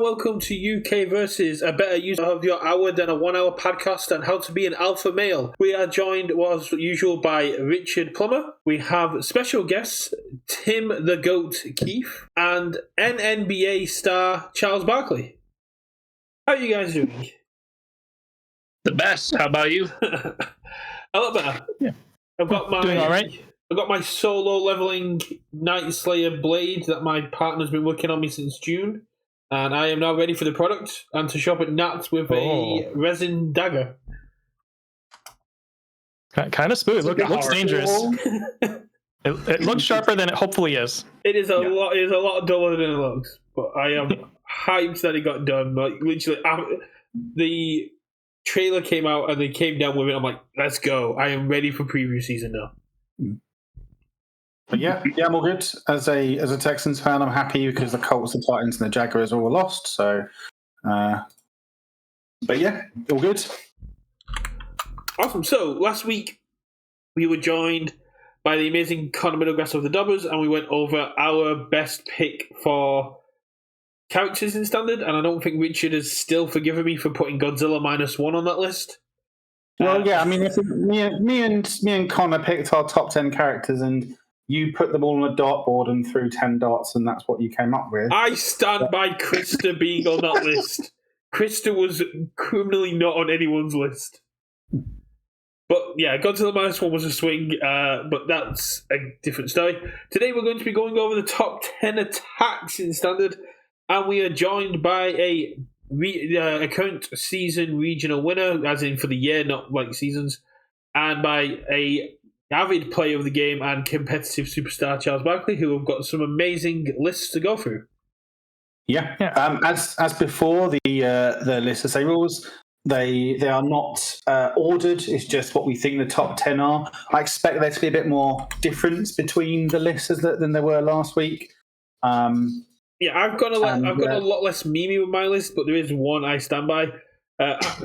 welcome to UK Versus, a better use of your hour than a 1 hour podcast on how to be an alpha male. We are joined, as usual, by Richard Plummer. We have special guests, Tim the Goat Keefe, and NNBA star Charles Barkley. How are you guys doing? The best. How about you? A lot better. Yeah. I've got doing all right. I've got my solo leveling Night Slayer blade that my partner's been working on me since June, and I am now ready for the product and to shop at Nats with a resin dagger. Kind of smooth. It looks dangerous. It looks sharper than it hopefully is. It is a lot. It is a lot duller than it looks, but I am hyped that it got done. Like literally, the trailer came out and they came down with it. I'm like, let's go! I am ready for preview season now. But yeah, I'm all good. As a Texans fan, I'm happy because the Colts, the Titans, and the Jaguars all lost. So, but yeah, all good. Awesome. So last week we were joined by the amazing Connor Middlegrass of the Dobbers, and we went over our best pick for characters in Standard. And I don't think Richard has still forgiven me for putting Godzilla -1 on that list. Well, yeah, I mean, if me and Connor picked our top 10 characters, and you put them all on a dartboard and threw 10 darts, and that's what you came up with. I stand by Krista being on that list. Krista was criminally not on anyone's list. But yeah, Godzilla -1 was a swing, but that's a different story. Today we're going to be going over the top 10 attacks in Standard, and we are joined by a current season regional winner, as in for the year, not like seasons, and by a avid player of the game and competitive superstar Charles Barkley, who have got some amazing lists to go through. Yeah. As before, the list of say rules, they are not ordered. It's just what we think the top 10 are. I expect there to be a bit more difference between the lists than there were last week. Yeah, I've got a lot less meme with my list, but there is one I stand by.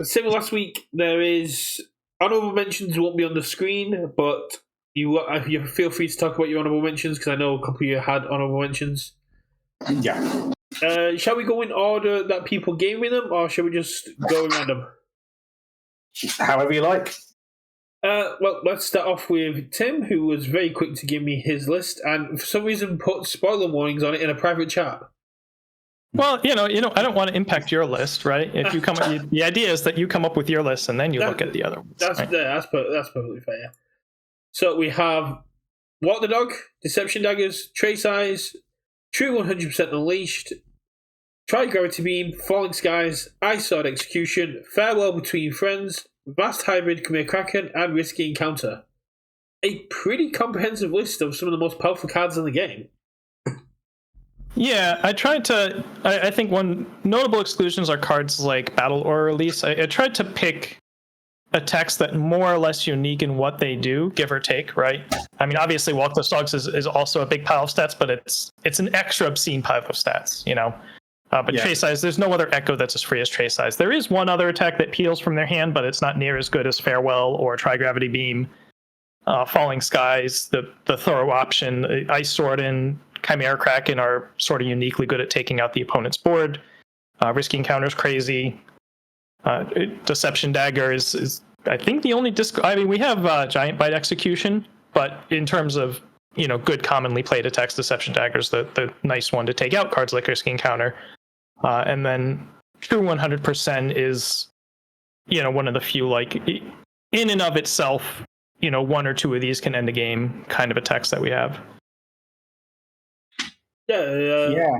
Similar last week, there is honorable mentions won't be on the screen, but you feel free to talk about your honorable mentions because I know a couple of you had honorable mentions. Yeah. Shall we go in order that people gave me them, or shall we just go random? However you like. Well, let's start off with Tim, who was very quick to give me his list, and for some reason put spoiler warnings on it in a private chat. Well, I don't want to impact your list, right? If you the idea is that you come up with your list and then you look at the other ones. That's perfectly fair. So we have Walk the Dog, Deception Daggers, Trace Eyes, True 100% Unleashed, Tri-Gravity Beam, Falling Skies, Ice Sword Execution, Farewell Between Friends, Vast Hybrid, Khmer Kraken, and Risky Encounter. A pretty comprehensive list of some of the most powerful cards in the game. Yeah, I think one notable exclusions are cards like Battle or Release. I tried to pick attacks that more or less unique in what they do, give or take, right? I mean, obviously, Walk the Dogs is also a big pile of stats, but it's an extra obscene pile of stats, But yeah. Trace Eyes, there's no other Echo that's as free as Trace Eyes. There is one other attack that peels from their hand, but it's not near as good as Farewell or Tri-Gravity Beam. Falling Skies, the throw option, Ice Sword and Chimera Kraken are sort of uniquely good at taking out the opponent's board. Risky Encounter's crazy. Deception Dagger is I think the only we have Giant Bite Execution, but in terms of good commonly played attacks, Deception Dagger's the nice one to take out cards like Risky Encounter. And then True 100% is one of the few, like, in and of itself, one or two of these can end a game kind of attacks that we have. Yeah,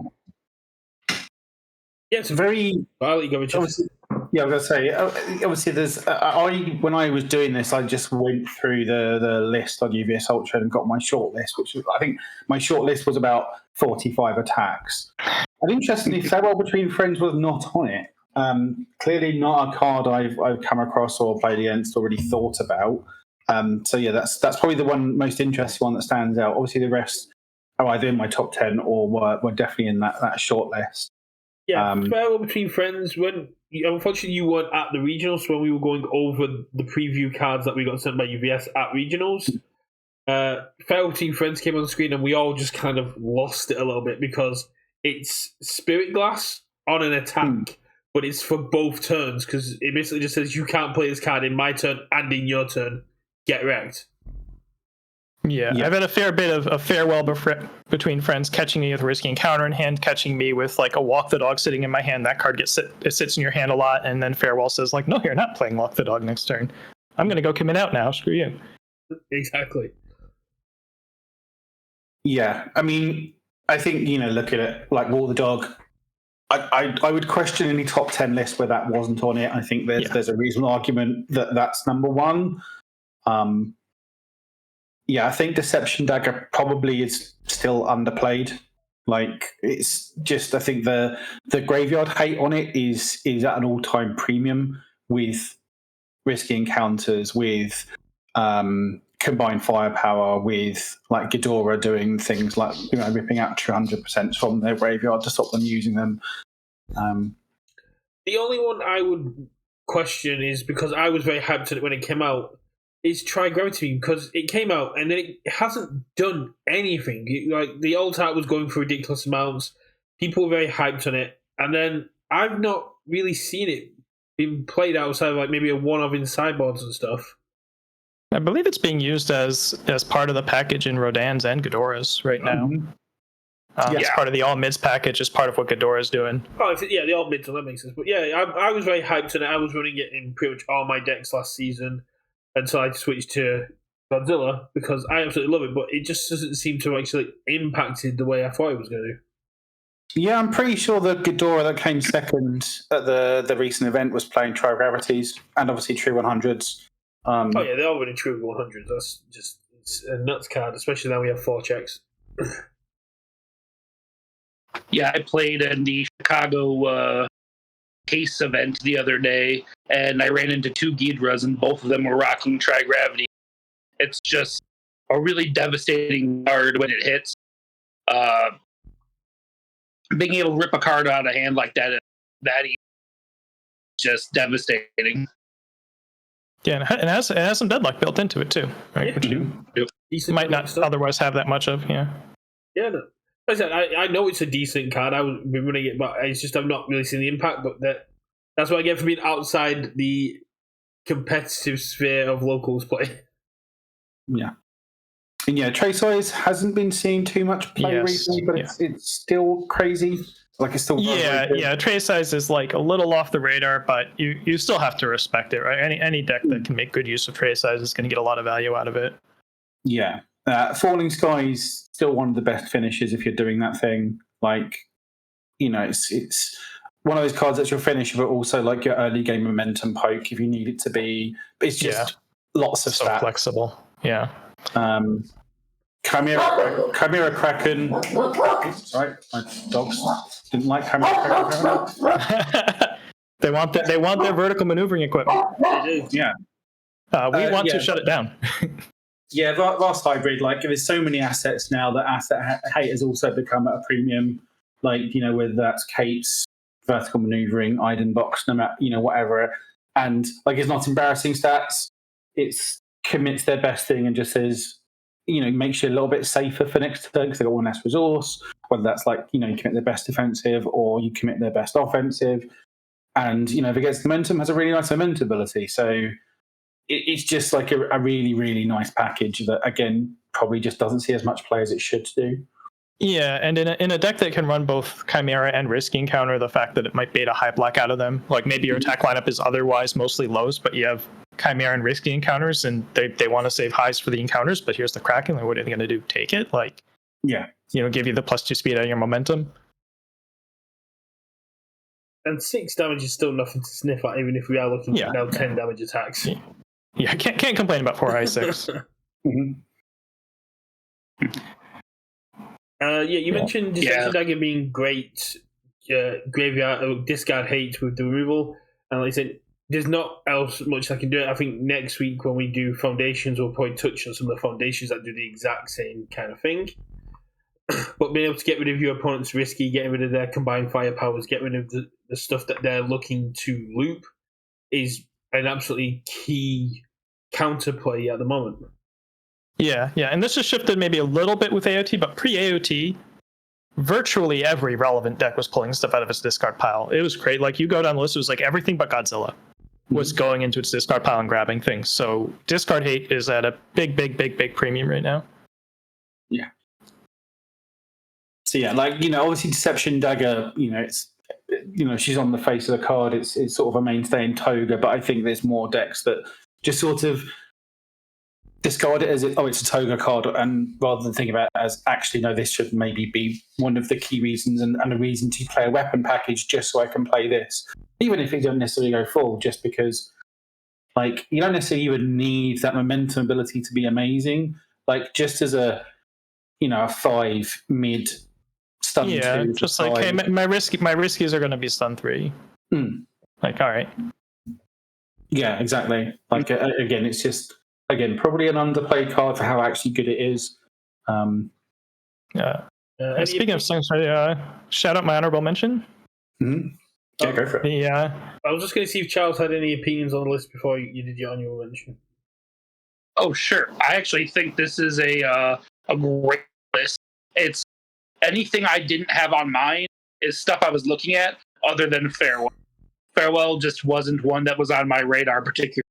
it's very. I'll go with you. Yeah, I was going to say, obviously, there's. When I was doing this, I just went through the list on UVS Ultra and got my short list, which I think my short list was about 45 attacks. And interestingly, Farewell Between Friends was not on it. Clearly, not a card I've come across or played against or really thought about. So yeah, that's probably the most interesting one that stands out. Obviously, the rest are either in my top 10 or were definitely in that short list. Yeah, Farewell Between Friends, unfortunately you weren't at the regionals when we were going over the preview cards that we got sent by UVS at regionals. Farewell Between Friends came on the screen and we all just kind of lost it a little bit because it's Spirit Glass on an attack, but it's for both turns because it basically just says you can't play this card in my turn and in your turn. Get wrecked. Yeah, I've had a fair bit of a farewell between friends, catching me with Risky Encounter in hand, catching me with like a Walk the Dog sitting in my hand. That card it sits in your hand a lot, and then farewell says like, no, you're not playing Walk the Dog next turn. I'm going to go commit out now. Screw you. Exactly. Yeah, I mean, I think, look at it like Walk the Dog. I would question any top 10 list where that wasn't on it. I think there's a reasonable argument that that's number one. Yeah, I think Deception Dagger probably is still underplayed. Like, it's just, I think the graveyard hate on it is at an all-time premium with Risky Encounters, with combined firepower, with like Ghidorah doing things like ripping out 200% from their graveyard to stop them using them. The only one I would question is, because I was very hyped on it when it came out, is Tri-Gravity, because it came out and then it hasn't done anything. Like, the alt art was going for ridiculous amounts. People were very hyped on it, and then I've not really seen it being played outside of like maybe a one-off in sideboards and stuff. I believe it's being used as part of the package in Rodan's and Ghidorah's right now. It's part of the all mids package. It's part of what Ghidorah's doing. Oh, the all mids, that makes sense. But yeah, I was very hyped on it. I was running it in pretty much all my decks last season until I switched to Godzilla because I absolutely love it. But it just doesn't seem to have actually impacted the way I thought it was going to. Yeah, I'm pretty sure the Ghidorah that came second at the recent event was playing Tri-Gravities and obviously True 100s. They're all running True 100s. That's just it's a nuts card, especially now we have 4 checks. Yeah, I played in the Chicago case event the other day, and I ran into 2 Ghidorahs, and both of them were rocking Tri-Gravity. It's just a really devastating card when it hits. Being able to rip a card out of hand like that is just devastating. Yeah, and it has some deadlock built into it too, right? Yeah. Which you might not otherwise have that much of. Yeah. Yeah. No. Like I said, I know it's a decent card. I would be running it, but it's just I've not really seen the impact. But that's what I get for being outside the competitive sphere of locals play. Yeah. And yeah, Trace Eyes hasn't been seeing too much play recently, but it's still crazy. Like it's still Trace Size is like a little off the radar, but you still have to respect it, right? Any deck that can make good use of Trace Size is going to get a lot of value out of it. Yeah, Falling Sky is still one of the best finishes if you're doing that thing. Like, it's one of those cards that's your finisher, but also like your early game momentum poke if you need it to be. It's just lots of stats. Flexible. Yeah. Chimera Kraken. Sorry, my dogs didn't like Chimera Kraken. They want their vertical maneuvering equipment. They do. Yeah. We want to shut it down. Yeah, Vast Hybrid. Like, there's so many assets now that asset hate has also become at a premium. Like, whether that's Kate's vertical maneuvering, Iden Box, no matter, whatever. And like, it's not embarrassing stats. It's commits their best thing and just says, makes you a little bit safer for next turn because they've got one less resource, whether that's like, you commit their best defensive or you commit their best offensive. And, if it gets momentum, has a really nice momentum ability. So it's just like a really, really nice package that, again, probably just doesn't see as much play as it should do. Yeah, and in a deck that can run both Chimera and Risky Encounter, the fact that it might bait a high black out of them, like maybe your attack lineup is otherwise mostly lows, but you have Chimera and Risky Encounters, and they want to save highs for the encounters, but here's the Kraken, like, what are they going to do? Take it? Like, give you the +2 speed out of your momentum? And 6 damage is still nothing to sniff at, even if we are looking at now 10 damage attacks. Yeah, can't complain about 4 high 6. Mm-hmm. You mentioned Deception Dagger being great, graveyard discard hate with the removal, and like I said, there's not else much I can do. I think next week when we do foundations, we'll probably touch on some of the foundations that do the exact same kind of thing. But being able to get rid of your opponent's Risky, getting rid of their combined firepowers, get rid of the stuff that they're looking to loop is an absolutely key counterplay at the moment. Yeah, and this has shifted maybe a little bit with AOT, but pre-AOT, virtually every relevant deck was pulling stuff out of its discard pile. It was great. Like you go down the list, it was like everything but Godzilla was going into its discard pile and grabbing things. So discard hate is at a big premium right now. Yeah. So yeah, like, obviously Deception Dagger, it's, she's on the face of the card. It's sort of a mainstay in Toga, but I think there's more decks that just sort of discard it as it's a Toga card, and rather than think about it as actually, no, this should maybe be one of the key reasons and a reason to play a weapon package just so I can play this. Even if it don't necessarily go full, just because like you don't necessarily even need that momentum ability to be amazing. Like just as a 5 mid stun 2. Just like, hey, my riskies are gonna be stun 3. Like, all right. Yeah, exactly. Like again, it's just probably an underplayed card for how actually good it is. Yeah. Speaking of things, shout out my honorable mention. Mm-hmm. Yeah, go for it. I was just going to see if Charles had any opinions on the list before you did your honorable mention. Oh, sure. I actually think this is a great list. It's anything I didn't have on mine is stuff I was looking at other than Farewell. Farewell just wasn't one that was on my radar particularly.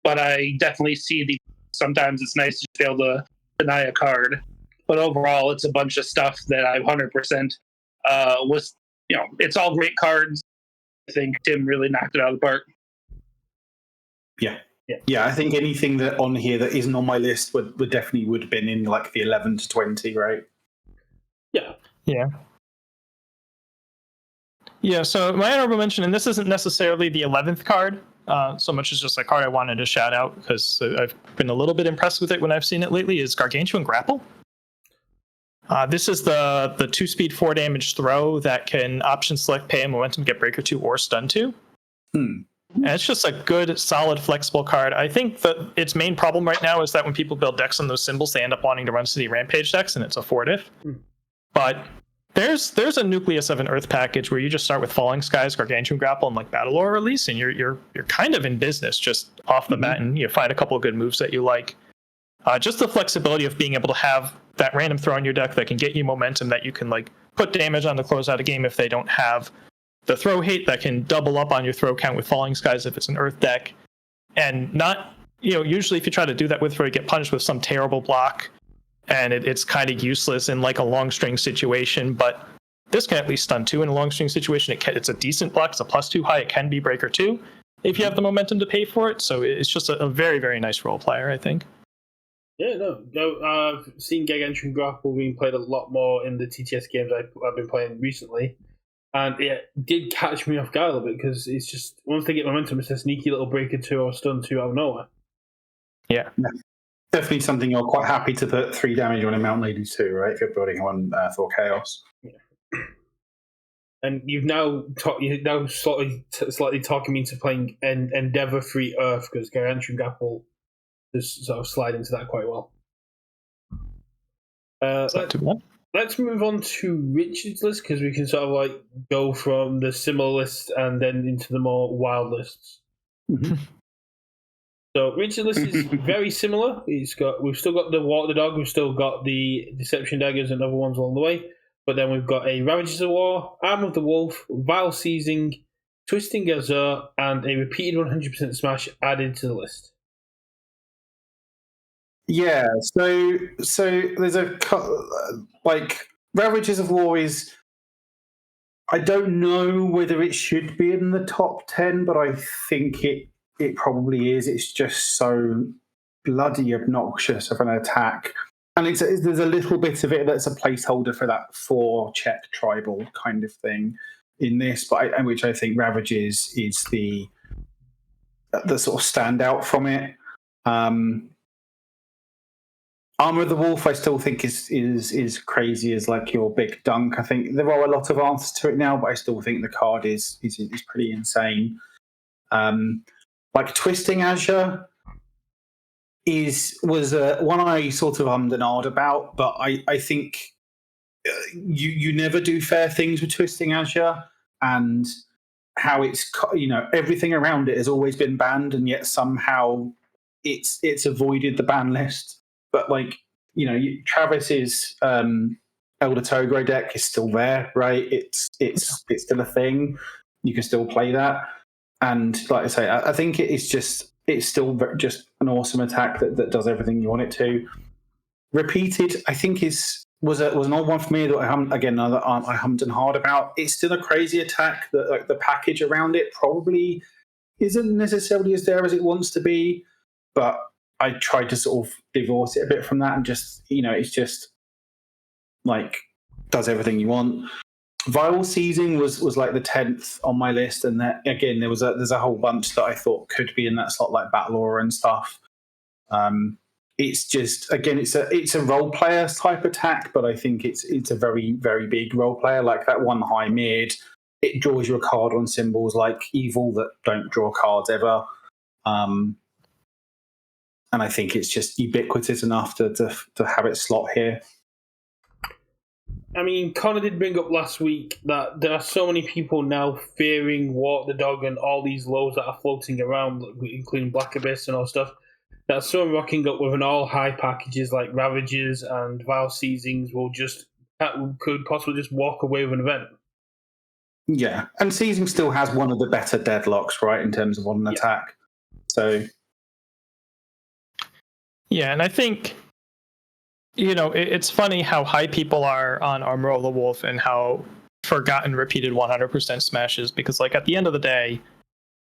But I definitely see sometimes it's nice to be able to deny a card. But overall, it's a bunch of stuff that I 100% was, it's all great cards. I think Tim really knocked it out of the park. Yeah. I think anything that on here that isn't on my list would have been in like the 11 to 20, right? Yeah, so my honorable mention, and this isn't necessarily the 11th card, so much as just a card I wanted to shout out because I've been a little bit impressed with it when I've seen it lately, is Gargantuan Grapple. This is the 2-speed 4 damage throw that can option select, pay a momentum, get Breaker 2 or Stun 2. And it's just a good, solid, flexible card. I think that its main problem right now is that when people build decks on those symbols, they end up wanting to run City Rampage decks, and it's a 4-diff. But there's a nucleus of an Earth package where you just start with Falling Skies, Gargantuan Grapple, and like Battle Aura release, and you're kind of in business just off the bat, and you find a couple of good moves that you like. Just the flexibility of being able to have that random throw in your deck that can get you momentum, that you can like put damage on to close out a game if they don't have the throw hate, that can double up on your throw count with Falling Skies if it's an Earth deck, and not, usually if you try to do that with throw, you get punished with some terrible block, and it's kind of useless in like a long string situation. But this can at least stun 2 in a long string situation. It's a decent block. It's a +2 high. It can be Breaker 2 if you have the momentum to pay for it. So it's just a very, very nice role player, I think. Yeah, no, I've seen Gargantuan Grapple being played a lot more in the TTS games I've been playing recently, and it did catch me off guard a little bit because it's just, once they get momentum, it's a sneaky little Breaker 2 or Stun 2 out of nowhere. Yeah. Definitely something you're quite happy to put 3 damage on in Mount Lady too, right? If you're building on Thor Chaos. Yeah. And you've now slightly talking me into playing Endeavor Free Earth, because Gargantuan Grapple just sort of slide into that quite well. Let's move on to Richard's list, because we can sort of like go from the similar list and then into the more wild lists. So Richard's list is very similar. We've still got the Water the Dog, we've still got the Deception Daggers and other ones along the way, but then we've got a Ravages of War, Arm of the Wolf, Vile Seizing, Twisting Azure, and a repeated 100% smash added to the list. Yeah, so there's like Ravages of War is, I don't know whether it should be in the top 10, but I think it probably is. It's just so bloody obnoxious of an attack, and there's a little bit of it that's a placeholder for that 4-check tribal kind of thing in this, but which I think Ravages is the sort of standout from it. Armor of the Wolf, I still think is crazy as like your big dunk. I think there are a lot of answers to it now, but I still think the card is pretty insane. Like Twisting Azure was one I sort of ummed and ahed about, but I think you never do fair things with Twisting Azure, and how it's, everything around it has always been banned, and yet somehow it's avoided the ban list. But like, Travis's Elder Togro deck is still there, right? It's still a thing. You can still play that, and like I say, I think it's still just an awesome attack that does everything you want it to. Repeated, I think was an old one for me that I hummed and hard about. It's still a crazy attack. That like the package around it probably isn't necessarily as there as it wants to be, but I tried to sort of divorce it a bit from that and just, it's just like does everything you want. Viral Seizing was like the 10th on my list, and that again there's a whole bunch that I thought could be in that slot, like Battle Aura and stuff. It's just, again, it's a role player type attack, but I think it's a very, very big role player. Like that one high mid, it draws you a card on symbols like Evil that don't draw cards ever. And I think it's just ubiquitous enough to have it slot here. I mean, Connor did bring up last week that there are so many people now fearing Walk the Dog and all these lows that are floating around, including Black Abyss and all stuff. That some rocking up with an all-high packages like Ravagers and Vile Seizings could possibly just walk away with an event. Yeah, and Seizing still has one of the better deadlocks, right, in terms of on attack. So, yeah, and I think, it's funny how high people are on Armor of the Wolf and how forgotten repeated 100% smashes, because, like, at the end of the day,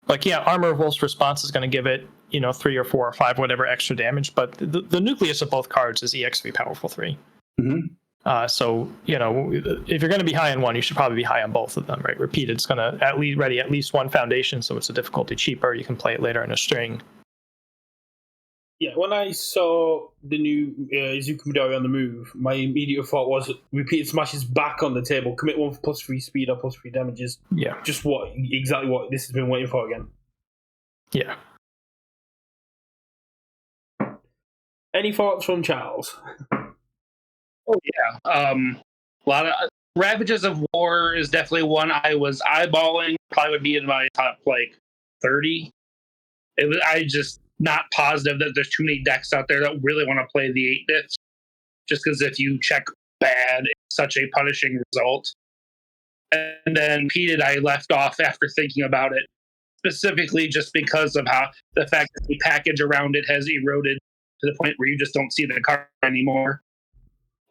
like, yeah, Armor of Wolf's response is going to give it, 3 or 4 or 5, whatever extra damage, but the nucleus of both cards is EX3 Powerful 3. Mm-hmm. So, if you're going to be high on one, you should probably be high on both of them, right? Repeated's going to ready at least one foundation, so it's a difficulty cheaper. You can play it later in a string. Yeah, when I saw the new Izuku Midori on the move, my immediate thought was Repeated Smashes back on the table. Commit 1 for +3 speed or +3 damages. Yeah. Just exactly what this has been waiting for again. Yeah. Any thoughts from Charles? Oh yeah, a lot of Ravages of War is definitely one I was eyeballing. Probably would be in my top 30. I just not positive that there's too many decks out there that really want to play the 8-bits. Just because if you check bad, it's such a punishing result. And then Repeated, I left off after thinking about it, specifically just because of how the fact that the package around it has eroded to the point where you just don't see the card anymore.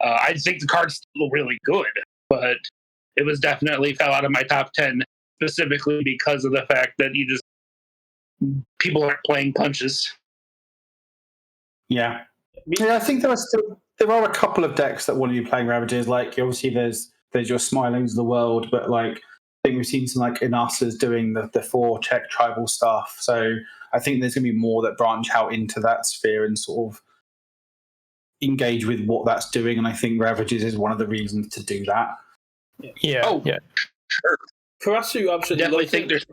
I think the card's still really good, but it was definitely fell out of my top 10 specifically because of the fact that people aren't playing punches. Yeah, I think there are a couple of decks that want to be playing Ravages. Like obviously there's your Smilings of the world, but like I think we've seen some like Inasas doing the 4-check tribal stuff. So I think there's going to be more that branch out into that sphere and sort of engage with what that's doing. And I think Ravages is one of the reasons to do that. Yeah. Oh, yeah. Sure. Karasu absolutely Definitely think there's.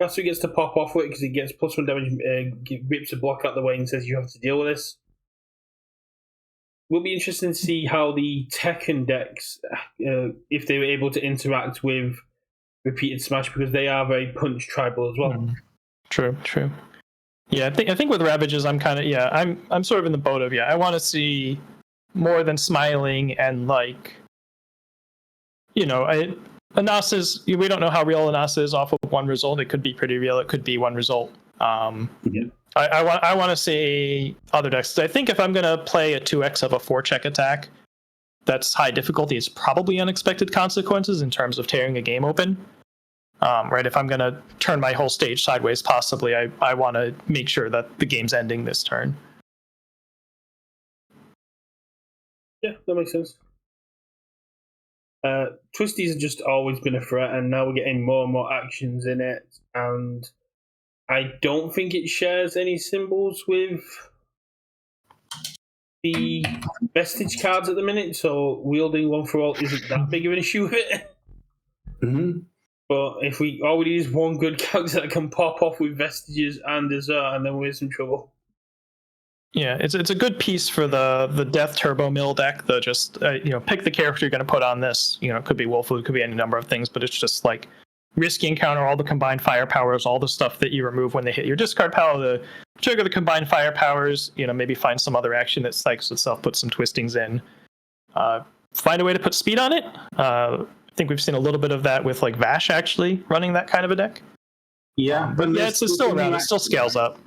Karasu gets to pop off with it because he gets +1 damage, rips a block out the way and says you have to deal with this. Will be interesting to see how the Tekken decks, if they were able to interact with Repeated Smash, because they are very punch tribal as well. True. Yeah, I think with Ravages, I'm kind of I'm sort of in the boat of I want to see more than Smiling and like, Inasas. We don't know how real Inasa is off of one result. It could be pretty real. It could be one result. I want to see other decks. I think if I'm going to play a 2x of a 4-check attack that's high difficulty, it's probably Unexpected Consequences in terms of tearing a game open. Right, if I'm going to turn my whole stage sideways, possibly, I want to make sure that the game's ending this turn. Yeah, that makes sense. Twisties have just always been a threat, and now we're getting more and more actions in it, and I don't think it shares any symbols with the Vestige cards at the minute, so wielding 1 for all isn't that big of an issue with it. Mm-hmm. But if all we need is one good character that can pop off with Vestiges and Desert, and then we're in some trouble. Yeah, it's a good piece for the Death Turbo Mill deck. The just pick the character you're going to put on this. It could be Wolfwood, it could be any number of things, but it's just like risky encounter, all the combined firepowers, all the stuff that you remove when they hit your discard pile, the trigger the combined firepowers, maybe find some other action that cycles itself, put some twistings in. Find a way to put speed on it. I think we've seen a little bit of that with like Vash actually running that kind of a deck. Yeah, But yeah, it's still around. It still scales up.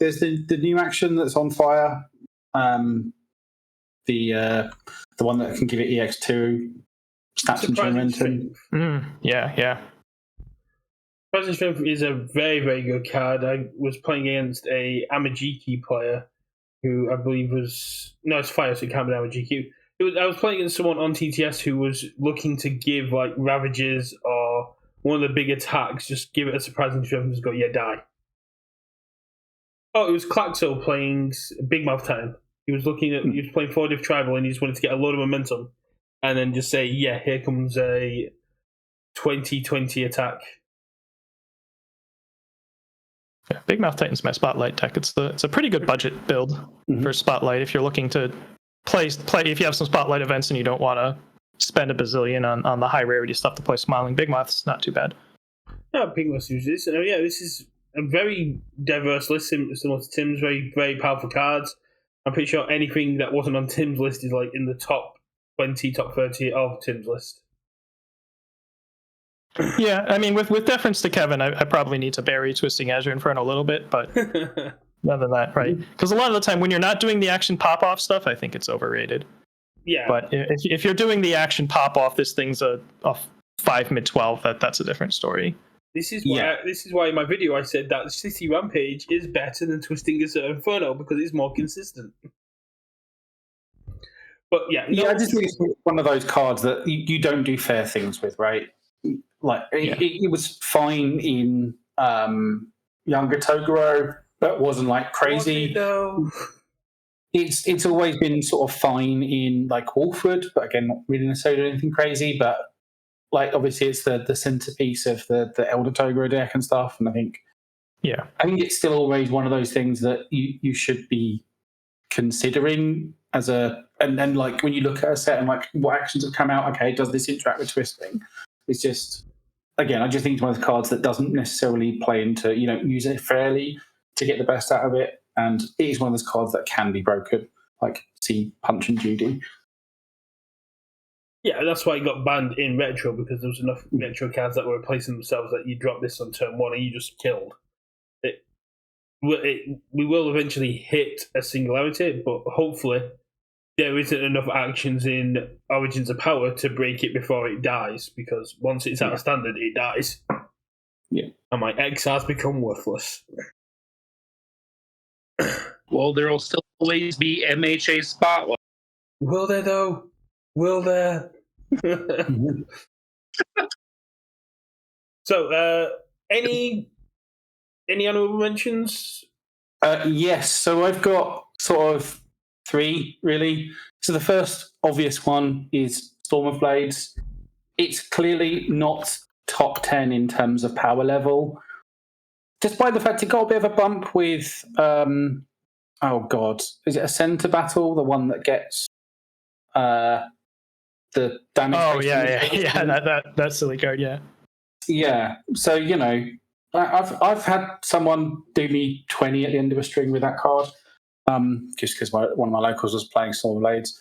There's the new action that's on fire. The one that can give it EX2 stats and momentum. Yeah. Surprising Strength is a very, very good card. I was playing against a Amajiki player who I believe was... No, it's Fire, so it can't be Amajiki. I was playing against someone on TTS who was looking to give like Ravages or one of the big attacks, just give it a Surprising Strength and just go, yeah, die. Oh, it was Klaxo playing Big Mouth Titan. He was playing 4-diff Tribal and he just wanted to get a load of momentum and then just say, yeah, here comes a 2020 attack. Yeah, Big Mouth Titan's my Spotlight deck. It's a pretty good budget build for Spotlight if you're looking to play if you have some Spotlight events and you don't want to spend a bazillion on the high rarity stuff to play Smiling Big Mouth's not too bad. Yeah, Big Mouth uses this. Yeah, this is a very diverse list, similar to Tim's, very, very powerful cards. I'm pretty sure anything that wasn't on Tim's list is like in the top 20, top 30 of Tim's list. Yeah, I mean, with deference to Kevin, I probably need to bury Twisting Azure Inferno a little bit, but other than that, right? Because a lot of the time when you're not doing the action pop-off stuff, I think it's overrated. Yeah. But if you're doing the action pop-off, this thing's a 5 mid-12, that's a different story. This is why in my video I said that City Rampage is better than Twisting Azure Inferno because it's more consistent. But yeah. I just think it's one of those cards that you don't do fair things with, right? Like it was fine in Younger Toguro, but wasn't like crazy. It's always been sort of fine in like Wolfwood, but again, not really necessarily anything crazy. But like obviously, it's the centerpiece of the Elder Toguro deck and stuff. And I think it's still always one of those things that you should be considering as and then like when you look at a set and like what actions have come out. Okay, does this interact with Twisting? It's just, again, I just think it's one of the cards that doesn't necessarily play into, use it fairly to get the best out of it. And it is one of those cards that can be broken, like see Punch and Judy. Yeah, that's why it got banned in Retro, because there was enough Retro cards that were replacing themselves that you drop this on turn 1 and you just killed. We will eventually hit a singularity, but hopefully there isn't enough actions in Origins of Power to break it before it dies, because once it's out of standard, it dies. Yeah. And my XRs become worthless. Well, there will still always be MHA Spotlight. Will there, though? Will there? So, any honorable mentions? Yes. So I've got sort of 3, really. So the first obvious one is Storm of Blades. It's clearly not top 10 in terms of power level, despite the fact it got a bit of a bump with, oh god, is it a Center Battle? The one that gets the damage. Oh, yeah, that silly card, yeah. Yeah, so, I've had someone do me 20 at the end of a string with that card. Just because one of my locals was playing Storm Blades.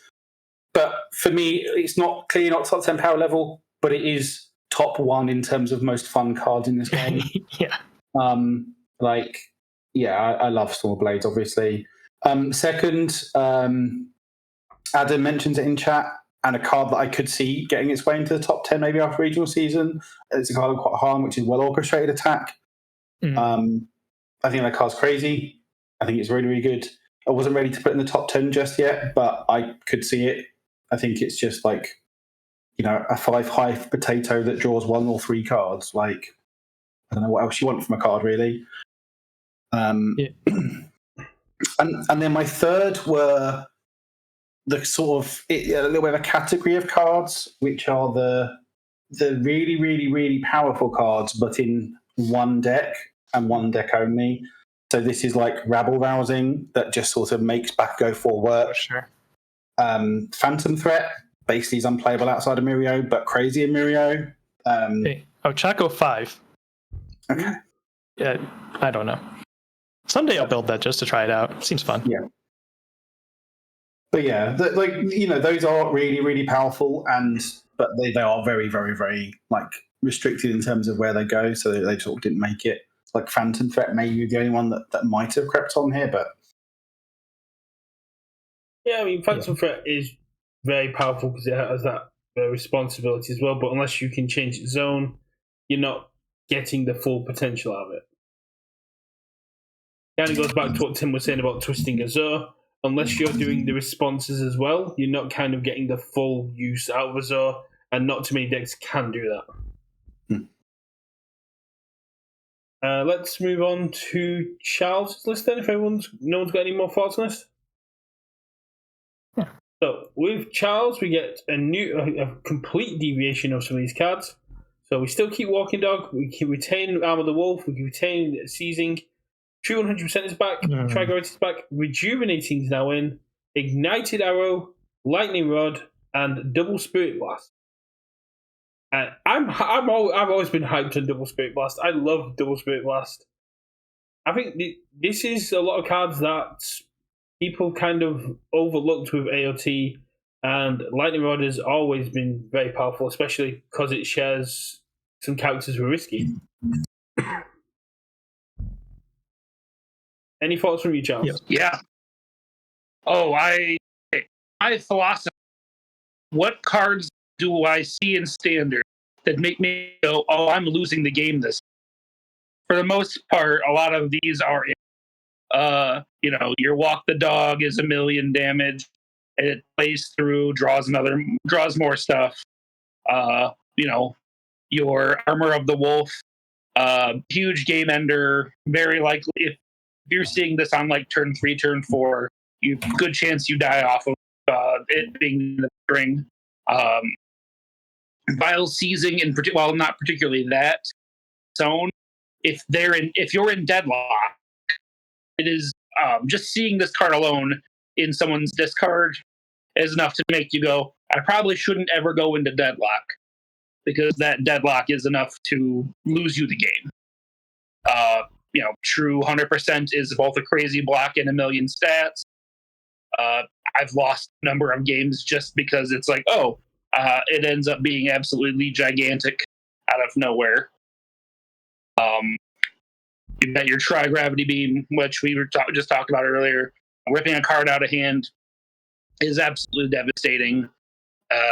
But for me, it's not clearly not top 10 power level, but it is top 1 in terms of most fun cards in this game. Yeah. I love Storm Blades, obviously. Second, Adam mentions it in chat, and a card that I could see getting its way into the top 10 maybe after regional season. It's a card I'm quite high on, which is Well Orchestrated Attack. I think that card's crazy. I think it's really, really good. I wasn't ready to put it in the top 10 just yet, but I could see it. I think it's just like, a 5 high potato that draws 1 or 3 cards. Like, I don't know what else you want from a card, really. And then my third were the sort of a little bit of a category of cards, which are the really, really, really powerful cards, but in one deck and one deck only. So this is like Rabble Rousing that just sort of makes back go 4 work. Sure. Phantom Threat basically is unplayable outside of Mirio, but crazy in Mirio. I Oh, Chaco 5. Okay. Yeah, I don't know. Someday I'll build that just to try it out. Seems fun. Yeah. But yeah, those are really, really powerful, but they are very, very, very like restricted in terms of where they go. So they sort of didn't make it. Like Phantom Threat may be the only one that might have crept on here, but yeah, I mean, Phantom Threat is very powerful because it has that responsibility as well. But unless you can change its zone, you're not getting the full potential out of it. Kind of goes back to what Tim was saying about twisting Azure. Unless you're doing the responses as well, you're not kind of getting the full use out of Azure, and not too many decks can do that. Let's move on to Charles' list then, if no one's got any more thoughts on this. Yeah. So with Charles, we get a complete deviation of some of these cards. So we still keep Walking Dog, we can retain Arm of the Wolf, we can retain Seizing. True 100% is back, Trigravity is back, Rejuvenating is now in, Ignited Arrow, Lightning Rod, and Double Spirit Blast. And I've always been hyped on Double Spirit Blast. I love Double Spirit Blast. I think this is a lot of cards that people kind of overlooked with AOT, and Lightning Rod has always been very powerful, especially because it shares some characters with Risky. Any thoughts from you, Charles? Yeah. Oh, my philosophy. What cards do I see in Standard that make me go, "Oh, I'm losing the game this"? For the most part, a lot of these are, your Walk the Dog is 1,000,000 damage, and it plays through, draws more stuff. Your Armor of the Wolf, huge game ender, very likely if you're seeing this on like turn 3, turn 4, you good chance you die off of it being the string. Vile Seizing not particularly that zone. If you're in Deadlock, it is just seeing this card alone in someone's discard is enough to make you go, I probably shouldn't ever go into Deadlock, because that Deadlock is enough to lose you the game. True 100% is both a crazy block and 1,000,000 stats. I've lost a number of games just because it's like, it ends up being absolutely gigantic out of nowhere. You got your Tri-Gravity Beam, which we were just talked about earlier. Ripping a card out of hand is absolutely devastating,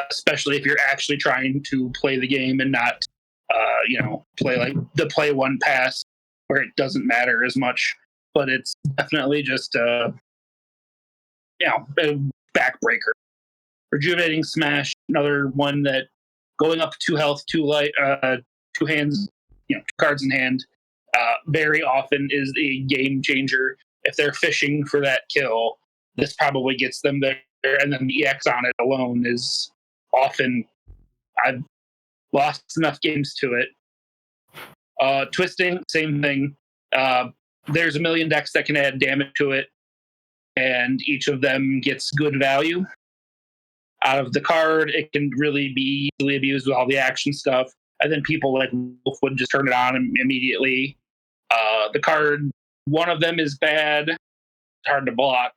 especially if you're actually trying to play the game and not, play like the play one pass where it doesn't matter as much. But it's definitely just a backbreaker. Rejuvenating Smash, another one that going up 2 health, 2 light, 2 hands, 2 cards in hand, very often is a game changer. If they're fishing for that kill, this probably gets them there, and then the EX on it alone is often, I've lost enough games to it. Twisting, same thing. There's 1,000,000 decks that can add damage to it, and each of them gets good value out of the card. It can really be easily abused with all the action stuff, and then people like Wolf would just turn it on immediately. The card, one of them is bad, it's hard to block.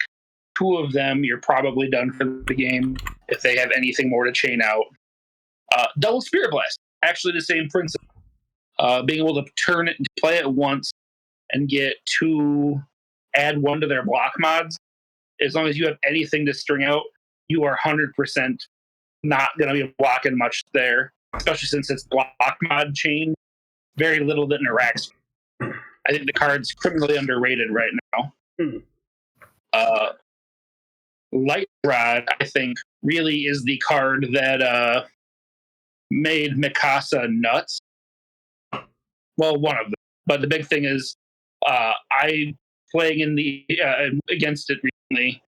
2 of them, you're probably done for the game if they have anything more to chain out. Double Spirit Blast, actually the same principle. Being able to turn it and play it once and add 1 to their block mods, as long as you have anything to string out, you are 100% not going to be blocking much there, especially since it's block mod chain. Very little that interacts. I think the card's criminally underrated right now. Light Rod, I think, really is the card that made Mikasa nuts. Well, one of them. But the big thing is, I playing in the against it recently.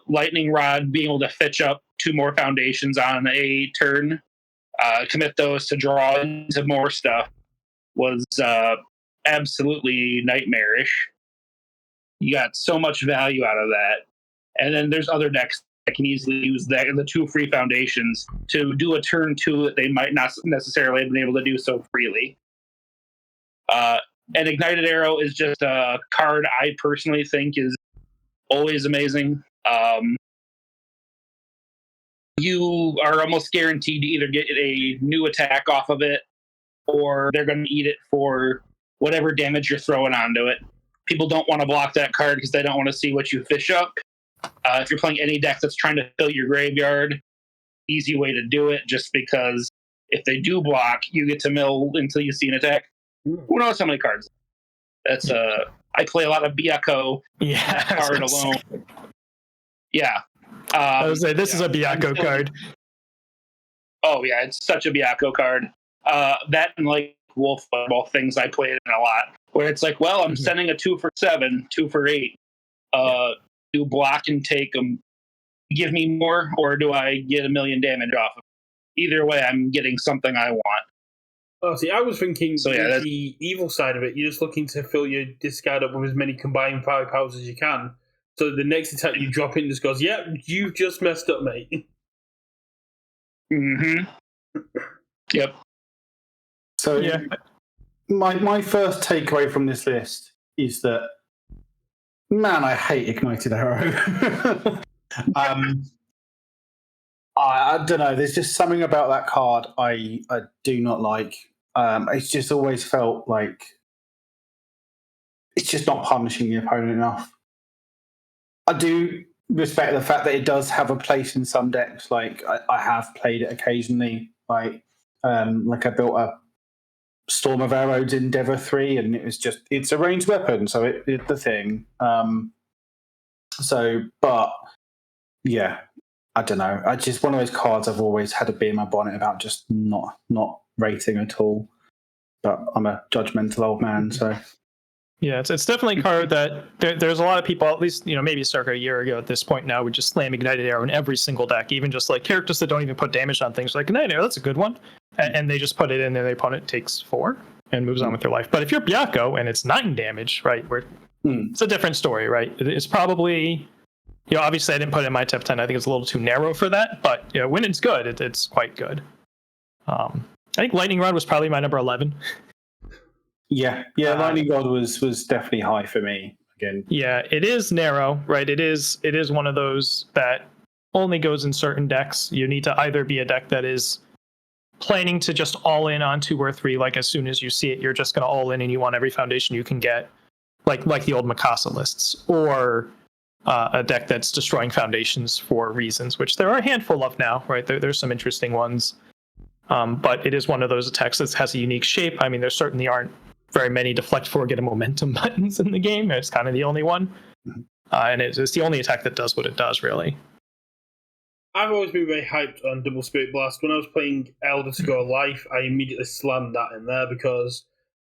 Lightning Rod, being able to fetch up 2 more foundations on a turn, commit those to draw into more stuff, was absolutely nightmarish. You got so much value out of that. And then there's other decks I can easily use that and the 2 free foundations to do a turn 2 that they might not necessarily have been able to do so freely. And Ignited Arrow is just a card I personally think is always amazing. You are almost guaranteed to either get a new attack off of it, or they're going to eat it for whatever damage you're throwing onto it. People don't want to block that card because they don't want to see what you fish up. If you're playing any deck that's trying to fill your graveyard, easy way to do it, just because if they do block, you get to mill until you see an attack. Who knows how many cards? That's I play a lot of Byakko card alone. Yeah. I would say this is a Byakko card. Oh yeah, it's such a Byakko card. That and like Wolf, both things I played in a lot. Where it's like, well, I'm sending a 2 for 7, 2 for 8. Do block and take them, give me more, or do I get 1,000,000 damage off of it? Either way, I'm getting something I want. Oh, see, I was thinking the evil side of it. You're just looking to fill your discard up with as many combined firepowers as you can. So the next attack you drop in just goes, yep, you've just messed up, mate. Mm-hmm. Yep. So my first takeaway from this list is that, man, I hate Ignited Arrow. I don't know. There's just something about that card I do not like. It's just always felt like it's just not punishing the opponent enough. I do respect the fact that it does have a place in some decks. Like I have played it occasionally. Like I built a Storm of Arrows in Endeavor 3, and it's a ranged weapon, so it's the thing. But yeah, I don't know. I just one of those cards I've always had a bee in my bonnet about just not rating at all. But I'm a judgmental old man, so. Yeah, it's definitely a card that there's a lot of people, at least maybe circa a year ago at this point now, would just slam Ignited Arrow in every single deck, even just like characters that don't even put damage on things. Like Ignited Arrow, that's a good one, and they just put it in, and the opponent takes 4 and moves on with their life. But if you're Byakko and it's 9 damage, right, it's a different story, right? It's probably, obviously I didn't put it in my top 10. I think it's a little too narrow for that, but when it's good, it's quite good. I think Lightning Rod was probably my number 11. Yeah, Lightning Rod was definitely high for me again. Yeah, it is narrow, right? It is one of those that only goes in certain decks. You need to either be a deck that is planning to just all in on 2 or 3, like as soon as you see it, you're just going to all in and you want every foundation you can get, like the old Mikasa lists, or a deck that's destroying foundations for reasons, which there are a handful of now, right? There's some interesting ones. But it is one of those attacks that has a unique shape. I mean, there certainly aren't very many deflect, forget, and momentum buttons in the game. It's kind of the only one. And it's the only attack that does what it does, really. I've always been very hyped on Double Spirit Blast. When I was playing Elder Scrolls Life, I immediately slammed that in there because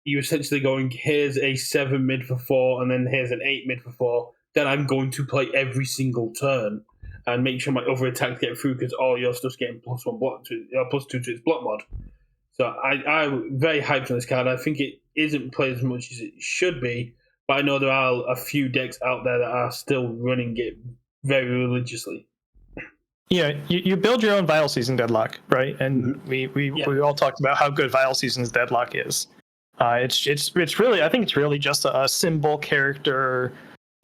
you're essentially going, here's a 7 mid for 4, and then here's an 8 mid for 4. Then I'm going to play every single turn and make sure my other attacks get through because all your stuff's getting +1 block to +2 to its block mod. So I'm very hyped on this card. I think it isn't played as much as it should be, but I know there are a few decks out there that are still running it very religiously. Yeah, you build your own Vial Season Deadlock, right? And we all talked about how good Vial Season's Deadlock is. It's really, I think it's really just a symbol character.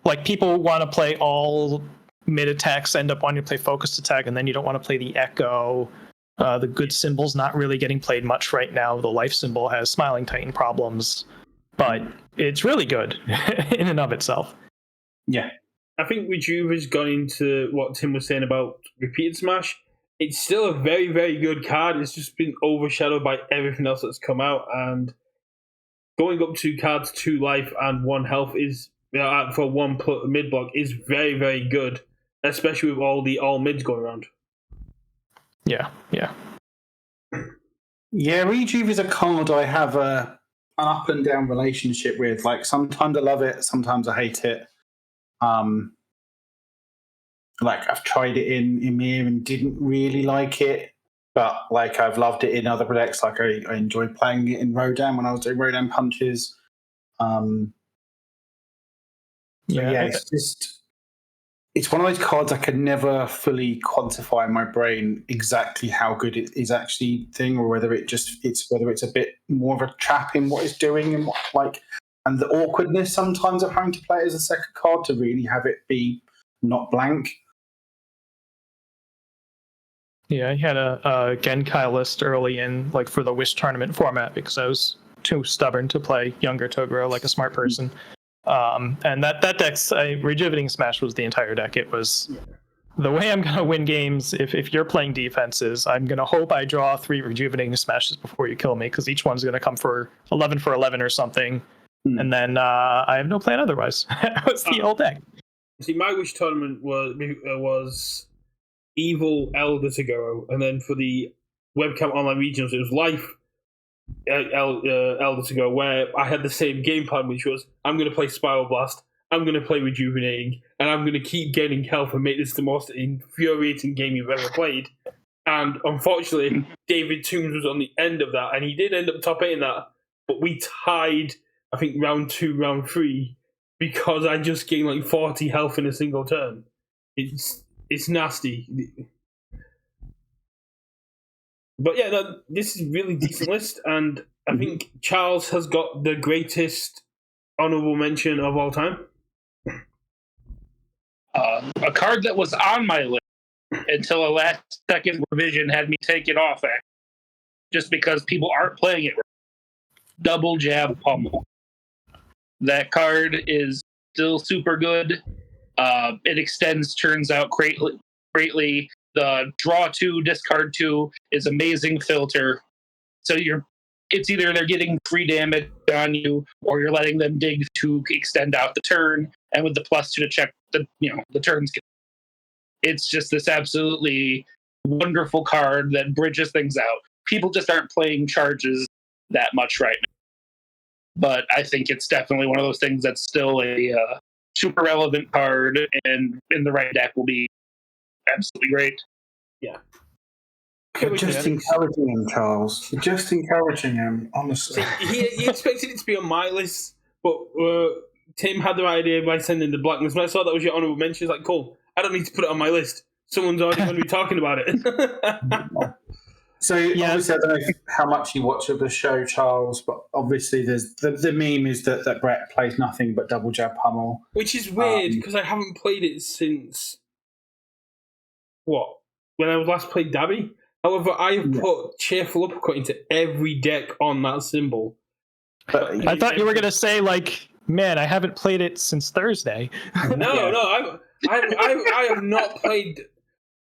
Like, people want to play all mid attacks, end up wanting to play focused attack, and then you don't want to play the Echo. The good symbol's not really getting played much right now. The life symbol has Smiling Titan problems, but it's really good in and of itself. Yeah. I think Rejuva's gone into what Tim was saying about Repeated Smash. It's still a very, very good card. It's just been overshadowed by everything else that's come out, and going up to cards 2 life and 1 health is for 1 mid block is very, very good, especially with all mids going around. Yeah. Rejuve is a card I have an up and down relationship with. Like, sometimes I love it, sometimes I hate it. Like, I've tried it in Ymir and didn't really like it, but like I've loved it in other decks. Like I enjoyed playing it in Rodan when I was doing Rodan punches. It's just it's one of those cards I can never fully quantify in my brain exactly how good it is actually thing, or whether it's a bit more of a trap in what it's doing and and the awkwardness sometimes of having to play it as a second card to really have it be not blank. Yeah, I had a Genkai list early in, like, for the Wish tournament format because I was too stubborn to play younger Toguro like a smart person. And that deck's Rejuvenating Smash was the entire deck. It was the way I'm going to win games. If you're playing defenses, I'm going to hope I draw 3 Rejuvenating Smashes before you kill me, because each one's going to come for 11 or something. And then I have no plan otherwise. That was the whole deck. See, my Wish tournament was Evil Elder Toguro, and then for the webcam online regionals, it was Life Elder Toguro, where I had the same game plan, which was I'm going to play Spiral Blast, I'm going to play Rejuvenating, and I'm going to keep gaining health and make this the most infuriating game you've ever played. And unfortunately, David Toombs was on the end of that, and he did end up top 8 in that, but we tied, I think, round 2, round 3, because I just gained like 40 health in a single turn. It's nasty. But yeah, this is a really decent list, and I think Charles has got the greatest honorable mention of all time. A card that was on my list until a last second revision had me take it off, just because people aren't playing it. Double Jab Pummel. That card is still super good. It extends turns out greatly. The draw 2, discard 2 is amazing filter. So it's either they're getting free damage on you, or you're letting them dig to extend out the turn. And with the +2 to check the turns, it's just this absolutely wonderful card that bridges things out. People just aren't playing charges that much right now, but I think it's definitely one of those things that's still a super relevant card, and in the right deck will be absolutely great. Yeah. You're just encouraging him, Charles. You're just encouraging him, honestly. See, he expected it to be on my list, but Tim had the right idea by sending the blackness. When I saw that was your honorable mention, it's like, cool, I don't need to put it on my list. Someone's already going to be talking about it. So, obviously, I don't know how much you watch of the show, Charles, but obviously there's the meme is that Brett plays nothing but Double Jab Pummel. Which is weird, because I haven't played it since, when I last played Dabby? However, I have put Cheerful Uppercut into every deck on that symbol. But I thought you were going to say, like, man, I haven't played it since Thursday. No, I have not played.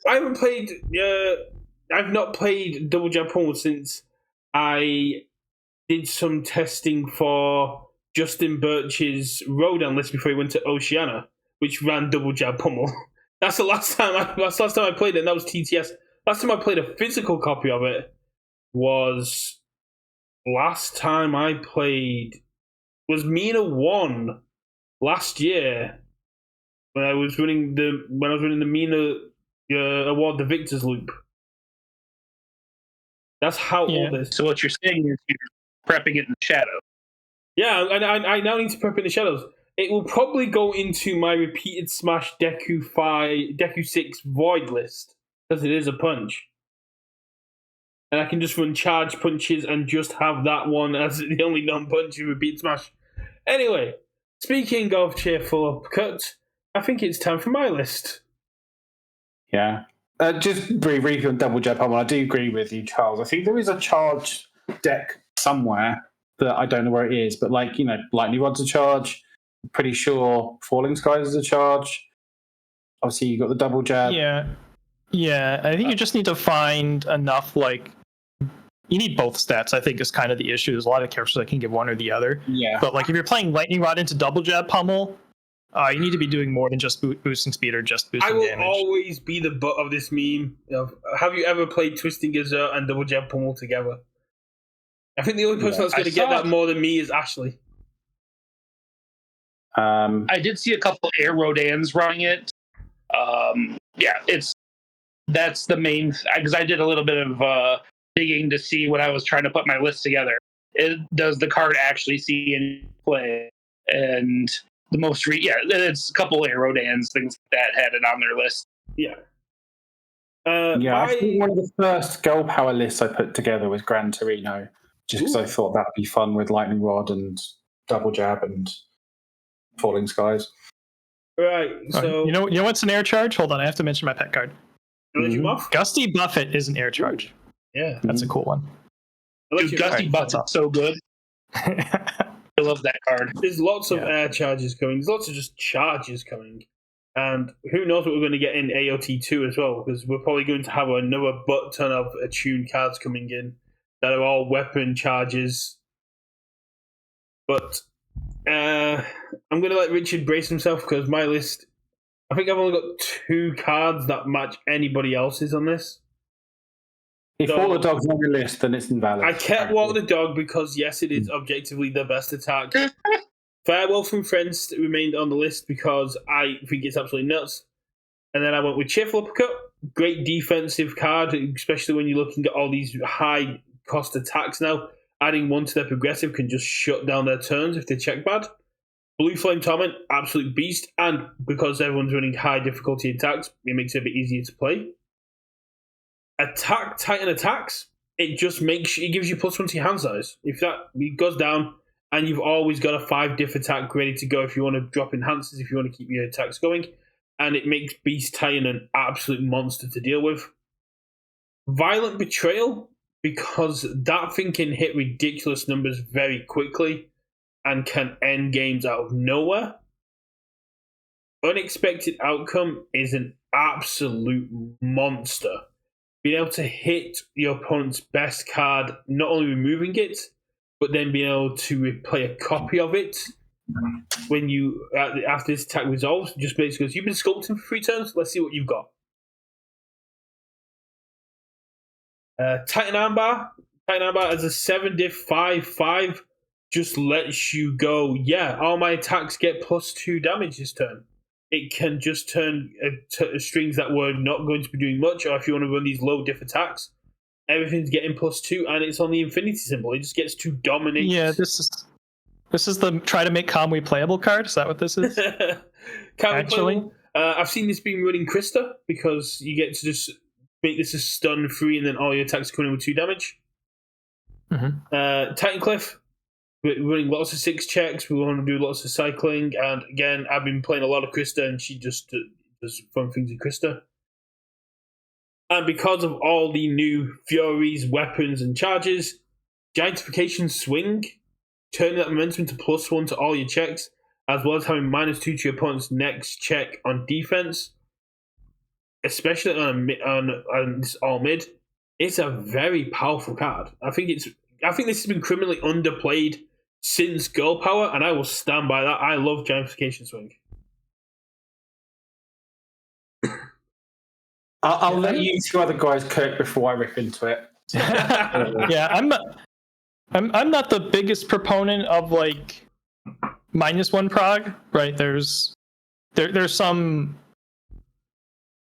I haven't played. I've not played Double Jab Pummel since I did some testing for Justin Birch's Rodan list before he went to Oceania, which ran Double Jab Pummel. That's the last time I played it, and that was TTS. Last time I played a physical copy of it was last time I played was Mina 1 last year when I was running the Mina award, the Victor's Loop. That's how old it is. So what you're saying is you're prepping it in the shadow. Yeah, and I now need to prep in the shadows. It will probably go into my repeated Smash Deku 6 Void list, because it is a punch. And I can just run charge punches and just have that one as the only non-punch in repeat Smash. Anyway, speaking of Cheerful Uppercut, I think it's time for my list. Yeah. Just briefly on Double Jab Pummel, I do agree with you, Charles. I think there is a charge deck somewhere that I don't know where it is, but Lightning Rod's a charge. I'm pretty sure Falling Skies is a charge. Obviously, you got the Double Jab. Yeah. I think you just need to find enough, you need both stats, I think, is kind of the issue. There's a lot of characters that can give one or the other. Yeah. But, if you're playing Lightning Rod into Double Jab Pummel, you need to be doing more than just boosting speed or just boosting damage. I will always be the butt of this meme. Have you ever played Twisting Gazette and Double Jab Pummel together? I think the only person that's going to get that more than me is Ashley. I did see a couple Air Rodans running it. That's the main, because I did a little bit of digging to see when I was trying to put my list together. Does the card actually see any play? And the most it's a couple Aerodans, things like that had it on their list. Yeah. I think one of the first Girl Power lists I put together was Gran Torino, just because I thought that'd be fun with Lightning Rod and Double Jab and Falling Skies. Right. So you know what's an air charge? Hold on, I have to mention my pet card. Gusty Buffett is an air charge. Yeah, that's a cool one. Dude, Gusty Buffett's so good. I love that card. There's lots of air charges coming. There's lots of just charges coming. And who knows what we're going to get in AOT2 as well, because we're probably going to have another butt ton of attuned cards coming in that are all weapon charges. But I'm going to let Richard brace himself, because my list, I think I've only got 2 cards that match anybody else's on this. If all the dogs on your list, then it's invalid. I kept Walk the Dog because, yes, it is objectively the best attack. Farewell from Friends remained on the list because I think it's absolutely nuts. And then I went with Cheerful Uppercut. Great defensive card, especially when you're looking at all these high-cost attacks now. Adding 1 to their progressive can just shut down their turns if they check bad. Blue Flame Torment, absolute beast. And because everyone's running high difficulty attacks, it makes it a bit easier to play. Attack Titan attacks, it gives you +1 to your hand size. If that it goes down, and you've always got a 5 diff attack ready to go if you want to drop enhancers, if you want to keep your attacks going. And it makes Beast Titan an absolute monster to deal with. Violent Betrayal, because that thing can hit ridiculous numbers very quickly and can end games out of nowhere. Unexpected Outcome is an absolute monster. Being able to hit your opponent's best card, not only removing it, but then being able to play a copy of it when you after this attack resolves, just basically goes, you've been sculpting for 3 turns, let's see what you've got. Titan Armbar. Titan Armbar as a 7 diff 5/5 just lets you go, all my attacks get +2 damage this turn. It can just turn strings that were not going to be doing much, or if you want to run these low diff attacks, everything's getting +2, and it's on the infinity symbol. It just gets to dominate. Yeah, this is the try to make Kamui playable card. Is that what this is? Actually, I've seen this being running Krista, because you get to just make this a stun free, and then all your attacks come in with 2 damage. Titan Cliff, we're running lots of 6 checks. We want to do lots of cycling, and again, I've been playing a lot of Krista, and she just does fun things with Krista. And because of all the new Furies, weapons, and charges, Giantification Swing, turning that momentum to +1 to all your checks, as well as having -2 to your opponent's next check on defense, especially on this all mid, it's a very powerful card. I think this has been criminally underplayed since Girl Power, and I will stand by that. I love Giantification Swing. I'll let you 2 other guys cook before I rip into it. Yeah, I'm not the biggest proponent of like -1 prog, right? There's some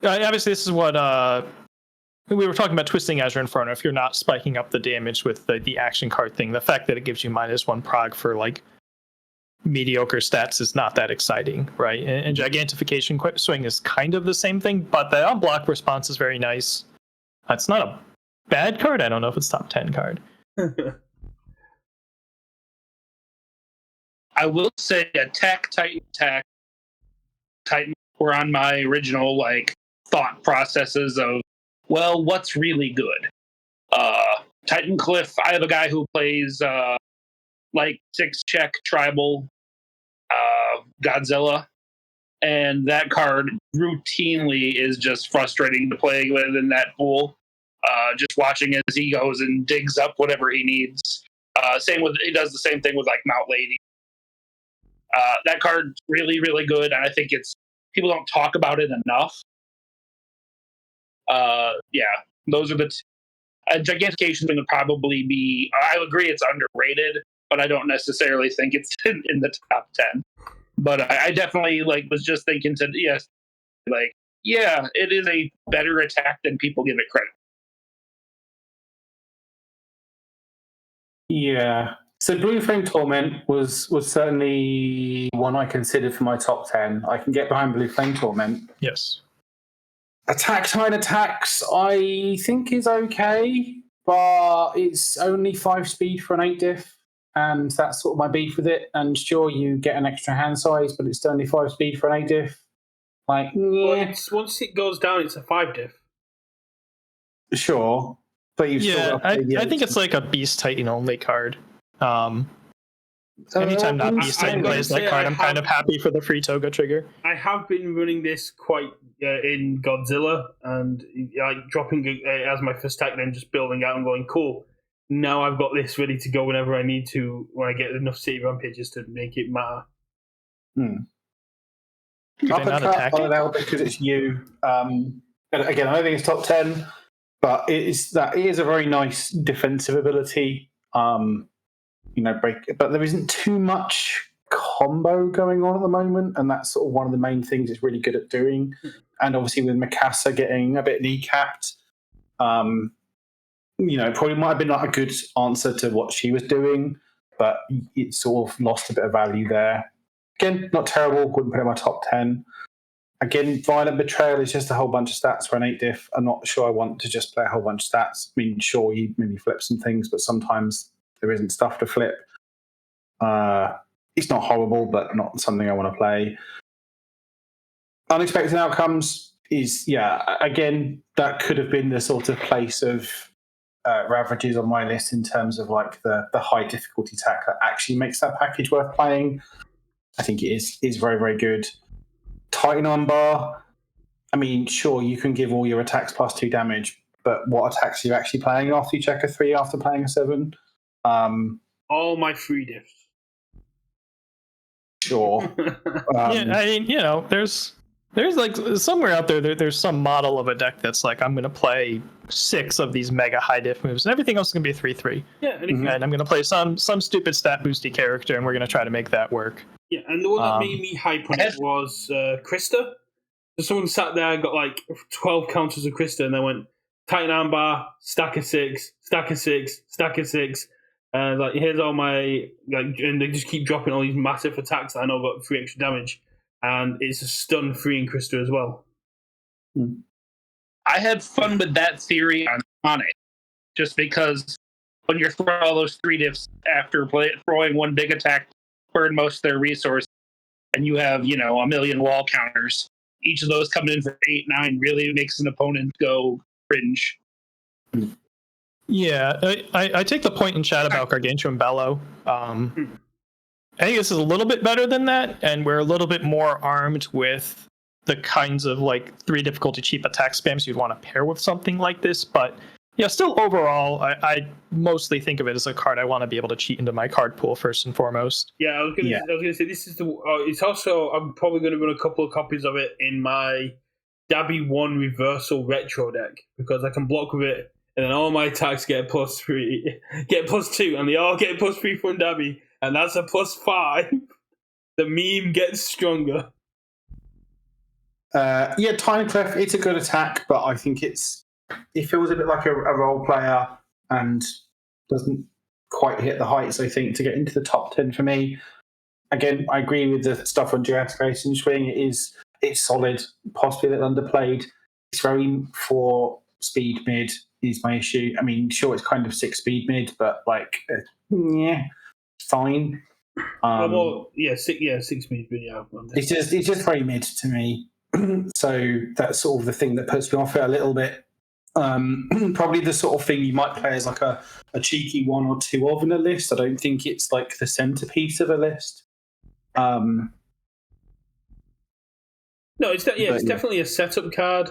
obviously this is what we were talking about Twisting Azure Inferno. If you're not spiking up the damage with the action card thing, the fact that it gives you -1 prog for like mediocre stats is not that exciting, right? And Gigantification Swing is kind of the same thing, but the on-block response is very nice. It's not a bad card. I don't know if it's top 10 card. I will say Attack Titan were on my original thought processes of, well, what's really good? Titan Cliff, I have a guy who plays 6-check tribal Godzilla, and that card routinely is just frustrating to play with in that pool. Just watching as he goes and digs up whatever he needs. He does the same thing with Mount Lady. That card's really, really good, and I think people don't talk about it enough. Those are the Gigantification would probably be, I agree it's underrated, but I don't necessarily think it's in the top 10. But I definitely was just thinking, yes, it is a better attack than people give it credit. Yeah. So Blue Flame Torment was certainly one I considered for my top 10. I can get behind Blue Flame Torment. Yes. Attack Tide Attacks, I think is okay, but it's only 5 speed for an 8 diff, and that's sort of my beef with it. And sure, you get an extra hand size, but it's only 5 speed for an 8 diff. Like, Well, yeah, once it goes down, it's a 5 diff. sure. But you've still Yeah, got to play the I think it's like a Beast Titan only card. Anytime that Beast Titan plays that card, I'm kind of happy for the free Toga trigger. I have been running this quite in Godzilla and like dropping it as my first attack, then just building out and going, cool. Now I've got this ready to go whenever I need to when I get enough City Rampages to make it matter. Do they not Uppercut, attack I it? don't know, because it's you. And again, I don't think it's top 10, but it is a very nice defensive ability. But there isn't too much combo going on at the moment, and that's sort of one of the main things it's really good at doing. And obviously with Mikasa getting a bit kneecapped, it probably might have been like a good answer to what she was doing, but it sort of lost a bit of value there. Again, not terrible, wouldn't put it in my top 10. Again, Violent Betrayal is just a whole bunch of stats for an 8 diff. I'm not sure I want to just play a whole bunch of stats. I mean, sure, you maybe flip some things, but sometimes there isn't stuff to flip. It's not horrible, but not something I want to play. Unexpected Outcomes is, again, that could have been the sort of place of Ravages on my list in terms of like the high difficulty attack that actually makes that package worth playing. I think it is very, very good. Titan Armbar, I mean, sure, you can give all your attacks plus 2 damage, but what attacks are you actually playing after you check a 3 after playing a 7? All my free diffs. Sure. Yeah, I mean, there's like somewhere out there's some model of a deck that's like, I'm going to play 6 of these mega high diff moves, and everything else is going to be a 3/3. Yeah, And I'm going to play some stupid stat boosty character, and we're going to try to make that work. yeah, and the one that made me hype on it was Krista. So someone sat there and got like 12 counters of Krista, and they went Titan Armbar, stack of 6, stack of 6, stack of 6. Like, here's all my and they just keep dropping all these massive attacks that I know got 3 extra damage, and it's a stun freeing Krista as well. I had fun with that theory on it, just because when you're throwing all those 3 diffs after throwing one big attack, burn most of their resources, and you have a million wall counters, each of those coming in for 8-9 really makes an opponent go cringe. Yeah, I take the point in chat about Gargantuan Bellow. I think this is a little bit better than that, and we're a little bit more armed with the kinds of like 3 difficulty cheap attack spams you'd want to pair with something like this. But yeah, still overall, I mostly think of it as a card I want to be able to cheat into my card pool first and foremost. Yeah, I was gonna say this is the. It's also, I'm probably going to run a couple of copies of it in my Dabby 1 Reversal Retro deck, because I can block with it, and then all my attacks get +3, get +2, and they all get +3 from Dabby, and that's a +5. The meme gets stronger. Tiny Clef, it's a good attack, but I think it feels a bit like a role player and doesn't quite hit the heights, I think, to get into the top 10 for me. Again, I agree with the stuff on Dueticration Swing. It's solid, possibly a little underplayed. It's very 4 speed mid is my issue. I mean, sure, it's kind of 6 speed mid, but like, fine. 6 speed, but yeah. It's just very mid to me. So that's sort of the thing that puts me off it a little bit. Probably the sort of thing you might play as like a cheeky 1 or 2 of in a list. I don't think it's like the centerpiece of a list. No, it's definitely a setup card,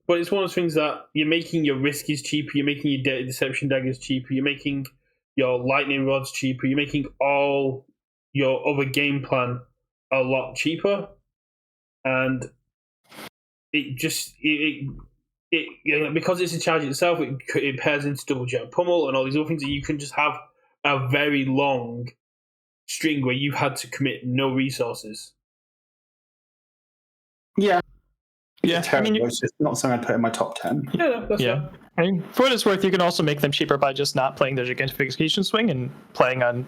but it's one of those things that you're making your Riskies cheaper, you're making your Data Deception Daggers cheaper, you're making your Lightning Rods cheaper, you're making all your other game plan a lot cheaper, and it just because it's a charge itself, it pairs into Double Jet Pummel and all these other things that you can just have a very long string where you had to commit no resources. Yeah. Yeah, It's terrible. It's just not something I'd put in my top 10. Yeah, that's yeah. fine. I mean, for what it's worth, you can also make them cheaper by just not playing the Gigantification swing and playing on,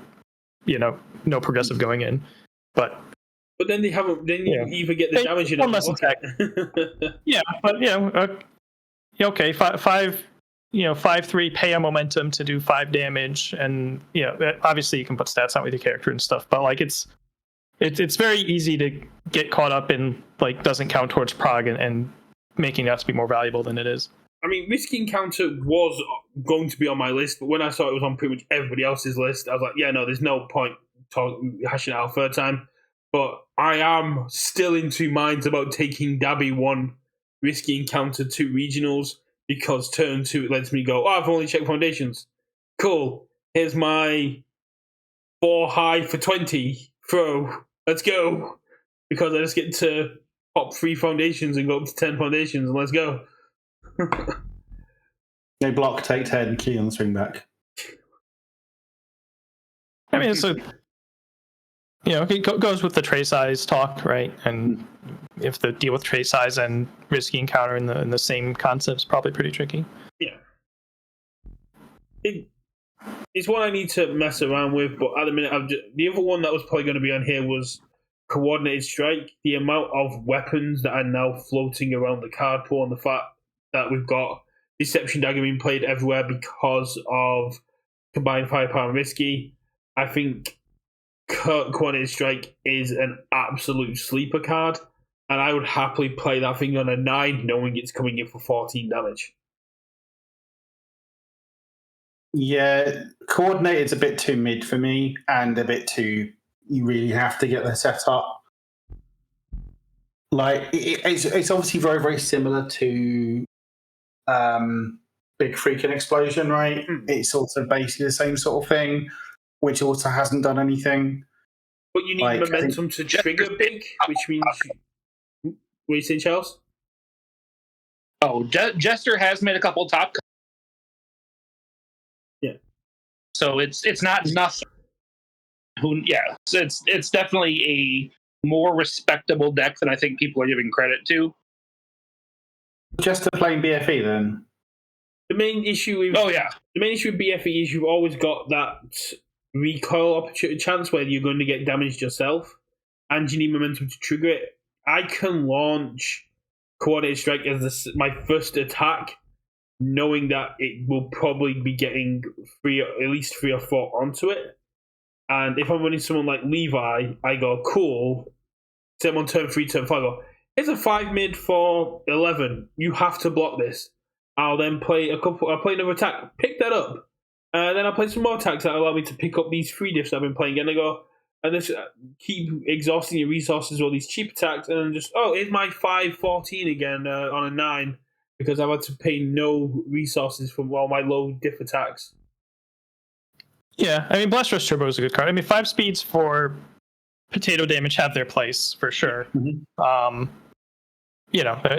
no progressive going in. But then they haven't. Then you either get the damage in one less attack. Yeah, but okay, 5/3 pay a momentum to do 5 damage, and obviously you can put stats on with your character and stuff, but like it's very easy to get caught up in like doesn't count towards prog and making us be more valuable than it is. I mean, Risky Encounter was going to be on my list, but when I saw it was on pretty much everybody else's list, I was like, yeah, no, there's no point hashing it out a third time. But I am still in two minds about taking Dabby 1 Risky Encounter 2 regionals, because turn 2 it lets me go, I've only checked foundations. Cool. Here's my 4 high for 20 throw. Let's go. Because I just get to pop 3 foundations and go up to 10 foundations, and let's go. They block, take 10, key on the swing back. I mean, it's it goes with the tray size talk, right? And if the deal with tray size and Risky Encounter in the same concept is probably pretty tricky. Yeah. It's one I need to mess around with, but at the minute, the other one that was probably going to be on here was Coordinated Strike. The amount of weapons that are now floating around the card pool, and the fact that we've got Deception Dagger being played everywhere because of Combined Firepower and Risky. I think Coordinated Strike is an absolute sleeper card, and I would happily play that thing on a 9 knowing it's coming in for 14 damage. Yeah, Coordinated's a bit too mid for me, and a bit too, you really have to get the setup. Like, it's obviously very, very similar to Big Freaking Explosion, right? It's sort of basically the same sort of thing, which also hasn't done anything. But you need momentum to trigger big, which means... What are you saying, Charles? Oh, Jester has made a couple top... Yeah. So it's not nothing. So it's definitely a more respectable deck than I think people are giving credit to. Just to playing BFE, then? The main issue with BFE is you've always got that recoil chance where you're going to get damaged yourself, and you need momentum to trigger it. I can launch Coordinated Strike as my first attack, knowing that it will probably be getting at least 3 or 4 onto it. And if I'm running someone like Levi, I go, cool. Say I'm on turn 3, turn 5, I go, here's a 5 mid for 11. You have to block this. I'll then play I'll play another attack, pick that up. And then I'll play some more attacks that allow me to pick up these 3 diffs I've been playing. And I go, and just keep exhausting your resources with all these cheap attacks. And then just, here's my 5/14 again on a 9. Because I've had to pay no resources from all my low diff attacks. Yeah, I mean, Blast Rush Turbo is a good card. I mean, 5 speeds for potato damage have their place, for sure. Mm-hmm.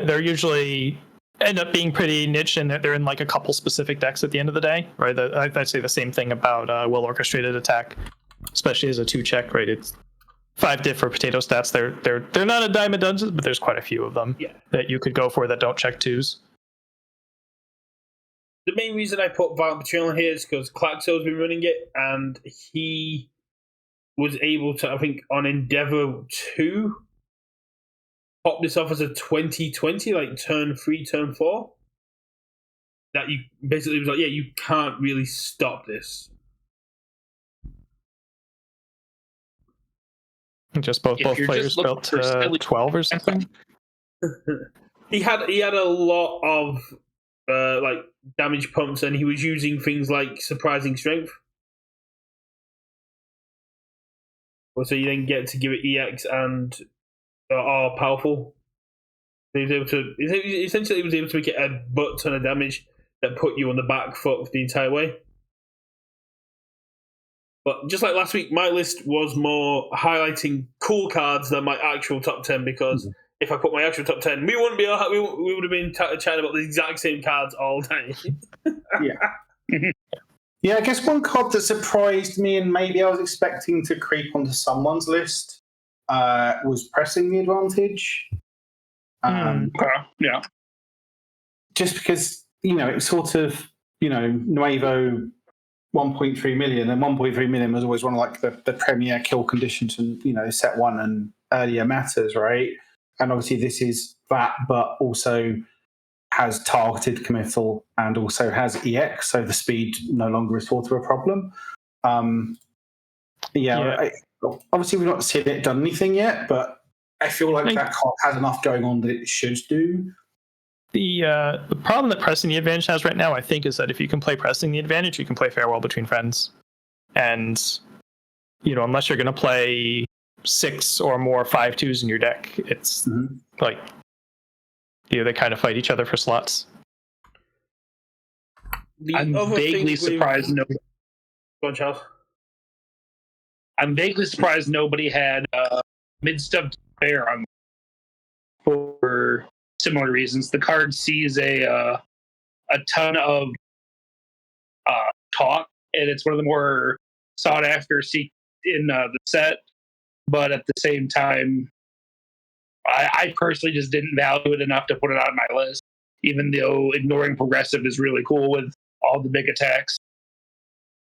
They're usually end up being pretty niche, and they're in like a couple specific decks at the end of the day, right? I'd say the same thing about Well-Orchestrated Attack, especially as a 2-check, right? It's 5 diff for potato stats. They're not a dime a dozen, but there's quite a few of them that you could go for that don't check 2s. The main reason I put Violent Betrayal in here is because Klaxo's been running it, and he was able to, I think, on Endeavor 2, pop this off as a 20/20, like turn 3, turn 4. That you basically was like, yeah, you can't really stop this. Just both players built to 12 or something. He had a lot of damage pumps, and he was using things like Surprising Strength. So you then get to give it EX and are powerful. So he was able to essentially make it a butt ton of damage that put you on the back foot the entire way. But just like last week, my list was more highlighting cool cards than my actual top 10, because if I put my actual top 10, we would have been chatting about the exact same cards all day. Yeah, I guess one card that surprised me, and maybe I was expecting to creep onto someone's list, was Pressing the Advantage. Yeah. Just because it's sort of, Nuevo 1.3 million, and 1.3 million was always one of like the premier kill conditions, and set one and earlier matters, right? And obviously this is that, but also has targeted committal and also has EX, so the speed no longer is sort of a problem. Obviously we've not seen it done anything yet, but I feel like that card has enough going on that it should do. The problem that Pressing the Advantage has right now, I think, is that if you can play Pressing the Advantage, you can play Farewell Between Friends. And, unless you're going to play 6 or more 5/2s in your deck, it's like, they kind of fight each other for slots. I'm vaguely surprised nobody... Go on, Charles. I'm vaguely surprised nobody had Mid-Stub Despair on for similar reasons. The card sees a ton of talk, and it's one of the more sought after in the set. But at the same time, I personally just didn't value it enough to put it on my list. Even though ignoring progressive is really cool with all the big attacks,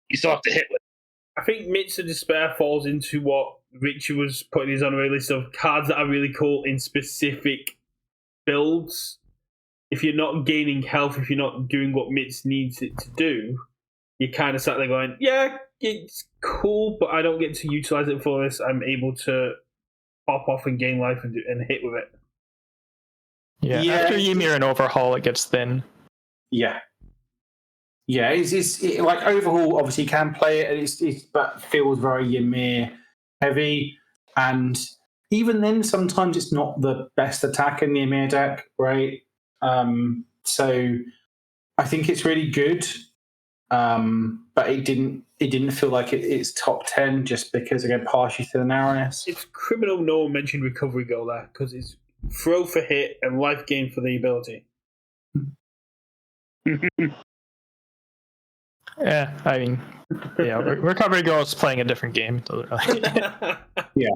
you still have to hit with it. I think Midst of Despair falls into what Richard was putting his honorary list of cards that are really cool in specific builds. If you're not gaining health, if you're not doing what Midst needs it to do, you kind of sat there going, yeah, it's cool, but I don't get to utilize it for this. I'm able to pop off and gain life and hit with it. Yeah, after Ymir and Overhaul, it gets thin. Yeah. Yeah, it's like Overhaul obviously can play it, but feels very Ymir heavy. And even then, sometimes it's not the best attack in the Ymir deck, right? So I think it's really good, but it didn't feel like it's top 10 just because, again, partially to the narrowness. It's criminal no one mentioned Recovery Goal there, because it's throw for hit and life gain for the ability. Yeah, I mean, Recovery Goal is playing a different game. Yeah.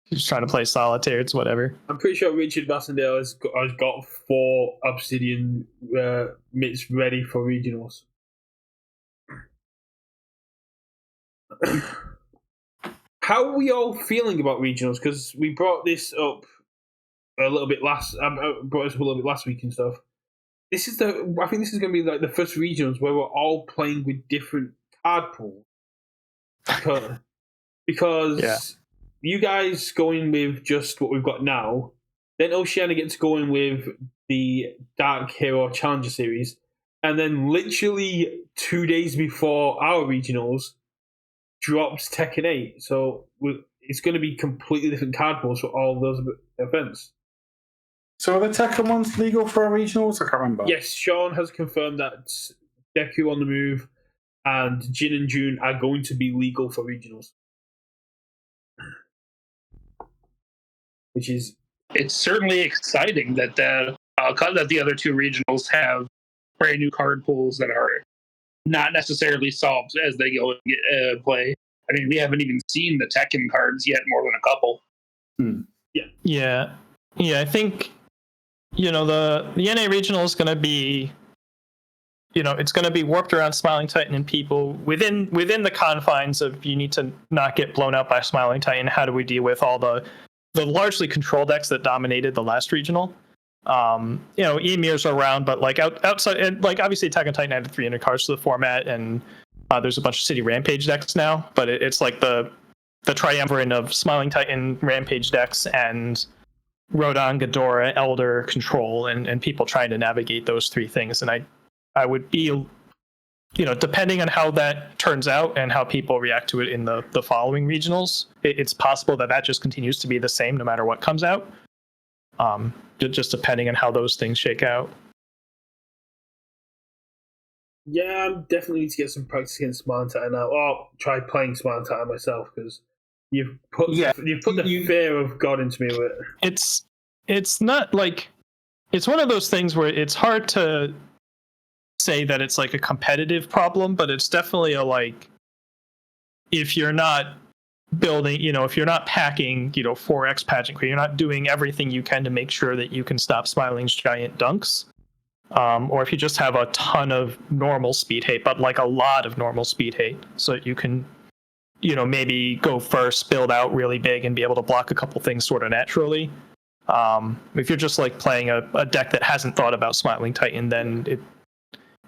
He's trying to play solitaire, it's whatever. I'm pretty sure Richard Bassendale has got 4 Obsidian mitts ready for regionals. How are we all feeling about regionals? Because we brought this up a little bit last week and stuff. I think this is going to be like the first regionals where we're all playing with different card pools. Because you guys going with just what we've got now, then Oceania gets going with the Dark Hero Challenger Series, and then literally 2 days before our regionals drops Tekken 8. So it's going to be completely different card pools for all those events. So are the Tekken ones legal for our regionals? I can't remember. Yes, Sean has confirmed that Deku on the Move and Jin and June are going to be legal for regionals. It's certainly exciting that the other 2 regionals have brand new card pools that are not necessarily solved as they go and play. I mean, we haven't even seen the Tekken cards yet, more than a couple. Yeah. I think the NA regional is going to be, it's going to be warped around Smiling Titan and people within the confines of, you need to not get blown out by Smiling Titan. How do we deal with all the largely control decks that dominated the last regional? Emir's around, but like outside, and like obviously Attack on Titan added 300 cards to the format, and there's a bunch of City Rampage decks now, but it's like the triumvirate of Smiling Titan Rampage decks and Rodon, Ghidorah, Elder, Control, and people trying to navigate those 3 things. And I would be, depending on how that turns out and how people react to it in the following regionals, it's possible that just continues to be the same no matter what comes out. Just depending on how those things shake out. Yeah, I definitely need to get some practice against Smiling Titan now. Or try playing Smiling Titan myself, because you've put the fear of God into me with it. It's not like, it's one of those things where it's hard to say that it's like a competitive problem, but it's definitely if you're not building, if you're not packing, 4X pageant, you're not doing everything you can to make sure that you can stop Smiling's giant dunks, or if you just have a ton of normal speed hate, but like a lot of normal speed hate, so that you can, maybe go first, build out really big, and be able to block a couple things sort of naturally. If you're just like playing a deck that hasn't thought about Smiling Titan, then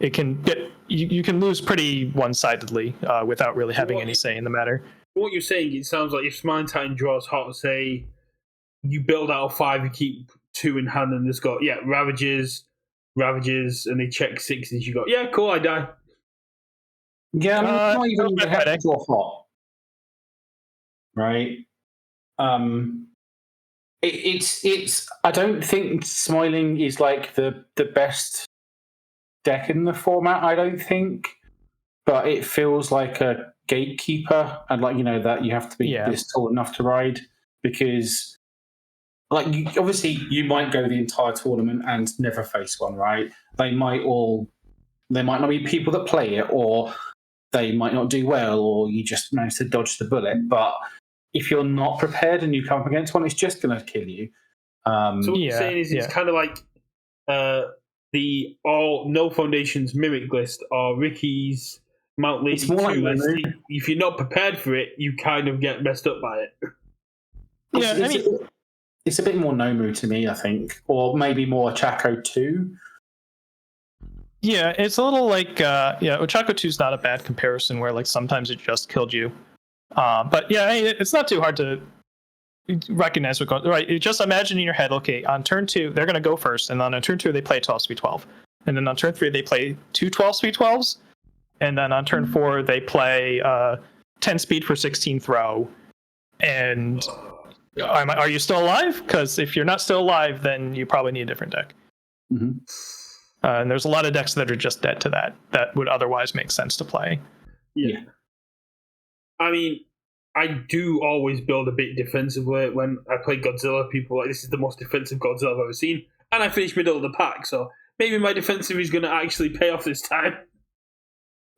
it can get you can lose pretty one-sidedly without really having any say in the matter. What you're saying, it sounds like if Smiling Titan draws hot, say you build out a 5, you keep 2 in hand, and there's got ravages, and they check 6s. You go, yeah, cool, I die. Yeah, I mean, it's not even you have to draw hot, right? It's. I don't think Smiling is like the best deck in the format. I don't think, but it feels like a gatekeeper, and like that you have to be this tall enough to ride, because like obviously you might go the entire tournament and never face one, right? They might not be people that play it, or they might not do well, or you just manage to dodge the bullet. But if you're not prepared and you come up against one, it's just going to kill you. So what you're saying is it's kind of like the all no foundations mimic list or Ricky's Mount Lady 2 list. If you're not prepared for it, you kind of get messed up by it. It's a bit more Nomu to me, I think, or maybe more Ochako 2. Yeah, it's a little like Ochako 2 is not a bad comparison, where like sometimes it just killed you. But yeah, it's not too hard to recognize what goes right. You just imagine in your head, okay, on turn 2 they're going to go first, and on turn 2 they play 12 speed 12, and then on turn 3 they play 2 12 speed 12s, and then on turn 4 they play 10 speed for 16 throw. And are you still alive? Because if you're not still alive, then you probably need a different deck. Mm-hmm. And there's a lot of decks that are just dead to that would otherwise make sense to play. Yeah. I mean, I do always build a bit defensively. When I play Godzilla, people are like, this is the most defensive Godzilla I've ever seen. And I finished middle of the pack, so maybe my defensive is going to actually pay off this time.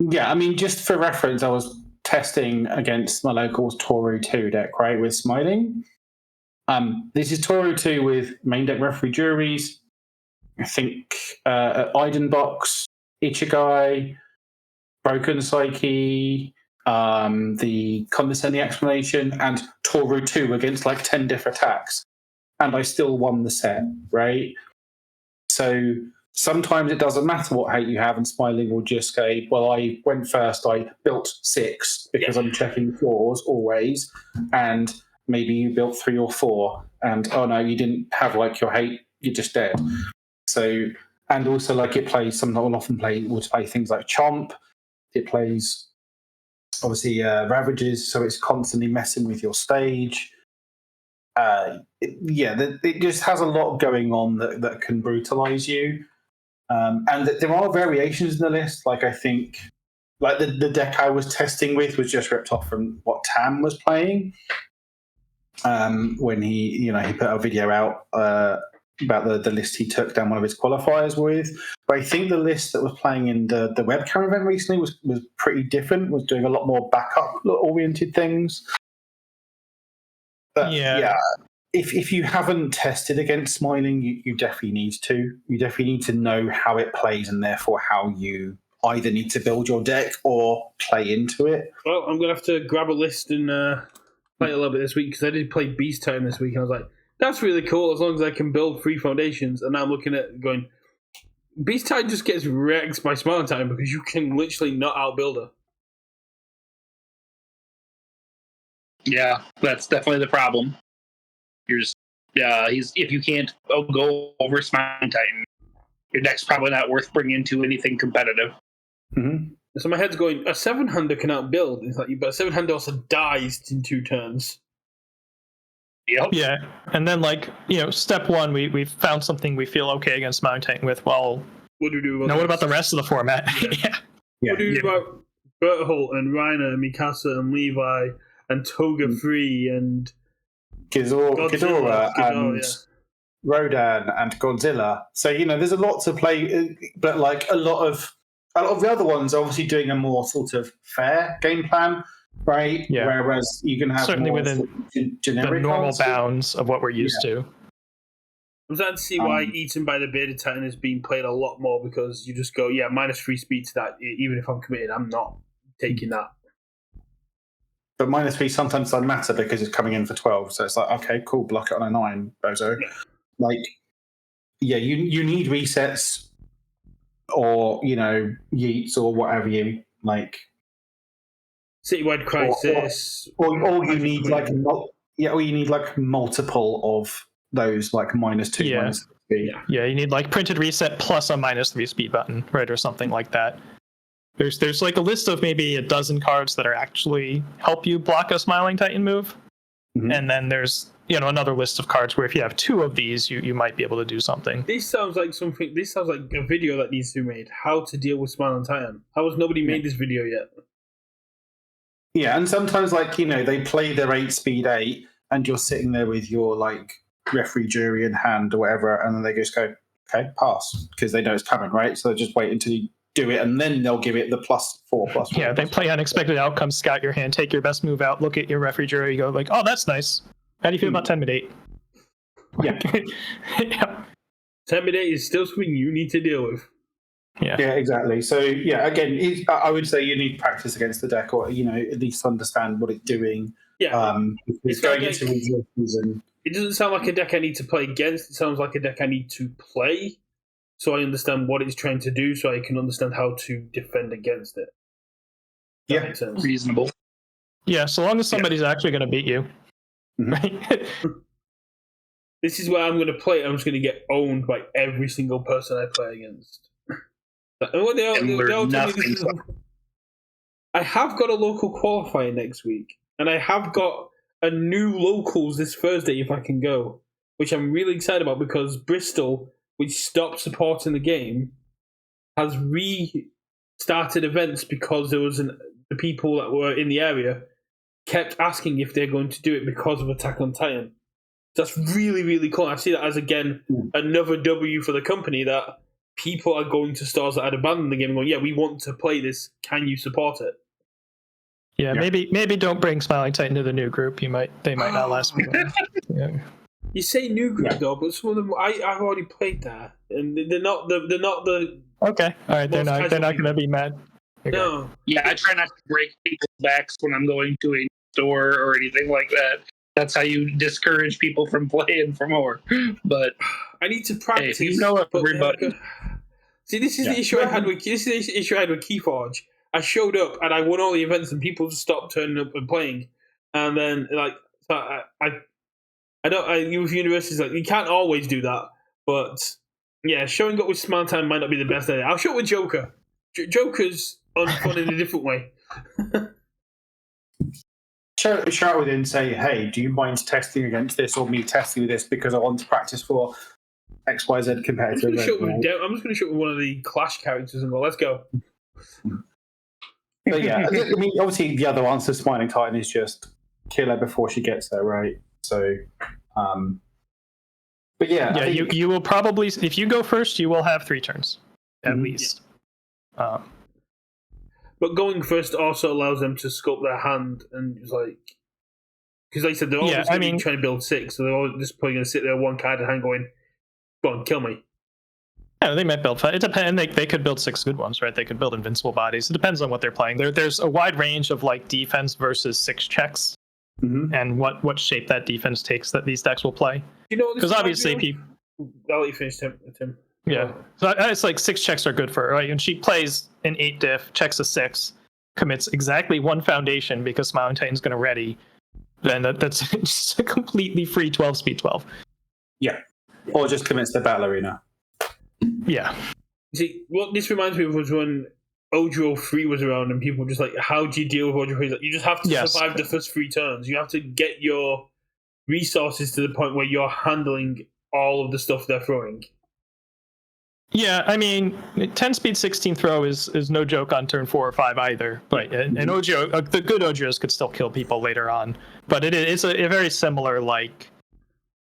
Yeah, I mean, just for reference, I was testing against my local's Toru 2 deck, right, with Smiling. This is Toru 2 with main deck Referee Juries, I think Iden Box, Ichigai, Broken Psyche, the Condescending Explanation, and Toru 2 against like 10 different attacks. And I still won the set, right? So sometimes it doesn't matter what hate you have, and Smiling will just say, well, I went first, I built 6 because I'm checking floors always, and maybe you built 3 or 4, and oh no, you didn't have like your hate, you're just dead. So, and also like it plays, will often play things like Chomp, it plays obviously Ravages, so it's constantly messing with your stage. It just has a lot going on that can brutalize you. And there are variations in the list. Like I think, like the deck I was testing with was just ripped off from what Tam was playing. When he put a video out about the list he took down one of his qualifiers with. But I think the list that was playing in the webcam event recently was pretty different. Was doing a lot more backup oriented things. But if you haven't tested against Smiling, you definitely need to. You definitely need to know how it plays, and therefore how you either need to build your deck or play into it. Well, I'm going to have to grab a list and play a little bit this week, because I did play Beast Time this week, and I was like, that's really cool as long as I can build 3 foundations. And now I'm looking at going, Beast Time just gets wrecked by Smiling Time because you can literally not outbuild her. Yeah, that's definitely the problem. You're just, if you can't go over Smiling Titan, your deck's probably not worth bringing into anything competitive. Mm-hmm. So my head's going, a 7-hander can outbuild. It's like, but a 7-hander also dies in 2 turns. Yep. Yeah, and then step 1, we found something we feel okay against Smiling Titan with. Well, what do we do? What about the rest of the format? What do we do about Berthold and Reiner and Mikasa and Levi and Toga Free and Ghidorah and Rodan and Godzilla? So there's a lot to play, but like a lot of the other ones are obviously doing a more sort of fair game plan. Right. Yeah. Whereas you can have certainly more within generic the normal bounds of what we're used to. I'm starting to see why Eaten by the Bearded Titan is being played a lot more, because you just go, yeah, -3 speed to that. Even if I'm committed, I'm not taking that. But -3 sometimes doesn't matter because it's coming in for 12. So it's like, okay, cool, block it on a 9, bozo. Yeah. Like, yeah, you need resets or, yeets or whatever you like. Citywide Crisis. Or you need or you need like multiple of those, like -2, Yeah. -3. Yeah, you need like printed reset plus a -3 speed button, right, or something like that. There's like a list of maybe a dozen cards that are actually help you block a Smiling Titan move, and then there's another list of cards where if you have 2 of these, you might be able to do something. This sounds like something. This sounds like a video that needs to be made. How to deal with Smiling Titan. How has nobody made this video yet? Yeah, and sometimes they play their 8 speed 8, and you're sitting there with your like referee, jury in hand or whatever, and then they just go, okay, pass, because they know it's coming, right? So just wait until you do it, and then they'll give it the +4/+4. Yeah, they play unexpected outcomes, scout your hand, take your best move out, look at your referee, jury, you go like, oh, that's nice. How do you feel about 10-8? Yeah. Yeah. 10-8 is still something you need to deal with. Yeah. Yeah, exactly. So yeah, again, I would say you need practice against the deck, or at least understand what it's doing. Yeah, it's going into resources and. It doesn't sound like a deck I need to play against. It sounds like a deck I need to play, so I understand what it's trying to do, so I can understand how to defend against it. That makes sense. Reasonable. Yeah, so long as somebody's actually going to beat you. Right? This is where I'm going to play. I'm just going to get owned by every single person I play against. I have got a local qualifier next week, and I have got a new locals this Thursday if I can go, which I'm really excited about, because Bristol, which stopped supporting the game, has restarted events because there was the people that were in the area kept asking if they're going to do it because of Attack on Titan. That's really, really cool. I see that as, again, another W for the company, that people are going to stores that had abandoned the game and going, yeah, we want to play this. Can you support it? Yeah, maybe don't bring Smiling Titan to the new group. They might not last. Yeah. You say new group though, but some of them I've already played that, and they're not the. Okay, all right, they're not going to be mad. Okay. No. Yeah, I try not to break people's backs when I'm going to a store or anything like that. That's how you discourage people from playing for more. But I need to practice. Hey, everybody. See, this is the issue I had with Keyforge. I showed up and I won all the events, and people just stopped turning up and playing. And then, with universities, you can't always do that. But yeah, showing up with Smiling Titan might not be the best idea. I'll show up with Joker. Joker's fun in a different way. Shout within and say, hey, do you mind testing against this, or me testing with this because I want to practice for XYZ competitive? I'm just going to show up with one of the Clash characters and go, let's go. But yeah, I mean, obviously the other answer, Smiling Titan, is just kill her before she gets there, right? So, but yeah, you will probably, if you go first, you will have 3 turns at least. Yeah. But going first also allows them to sculpt their hand, and it's like, because like I said, they're always going to be trying to build 6, so they're all just probably going to sit there one card in hand going, go on, kill me. Yeah, they might build 5. It depends. They could build 6 good ones, right? They could build invincible bodies. It depends on what they're playing. There's a wide range of like defense versus 6 checks, and what shape that defense takes that these decks will play. You know, because obviously people. I'll let you finish, Tim. Yeah, so it's like 6 checks are good for her, right? And she plays an 8 diff, checks a 6, commits exactly 1 foundation because Smiling Titan's going to ready. Then that's just a completely free 12 speed 12. Yeah, or just commits the battle arena. Yeah. See, what this reminds me of was when Odro 3 was around, and people were just like, how do you deal with Odro 3? Like, you just have to survive the first 3 turns. You have to get your resources to the point where you're handling all of the stuff they're throwing. Yeah, I mean, 10 speed 16 throw is no joke on turn 4 or 5 either. But and Ojo, the good Ojos could still kill people later on. But it's a very similar, like,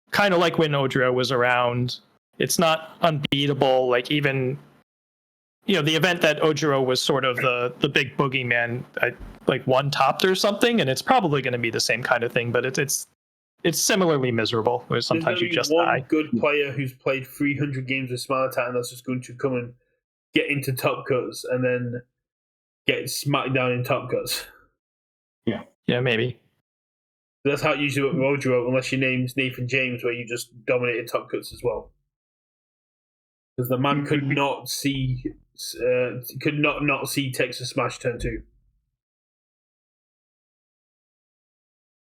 kind of like when Ojo was around. It's not unbeatable. Like, even, the event that Ojiro was sort of the big boogeyman, like 1-topped or something, and it's probably going to be the same kind of thing. But it's it's similarly miserable, where sometimes you There's just only one die. good player who's played 300 games with Smartat, and that's just going to come and get into top cuts and then get smacked down in top cuts. Yeah, maybe. That's how it usually works with Rodro, unless your name's Nathan James, where you just dominated top cuts as well. Because the man could not see Texas Smash turn 2.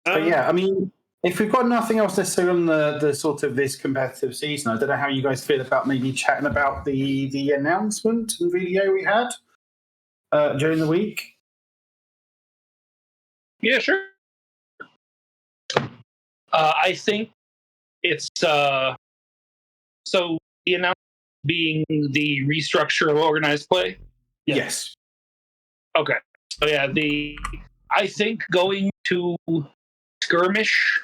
But yeah, I mean, if we've got nothing else necessarily on the sort of this competitive season, I don't know how you guys feel about maybe chatting about the announcement and video we had during the week. Yeah, sure. I think it's so the announcement being the restructure of organized play. Yes. Okay. So yeah, I think going to skirmish,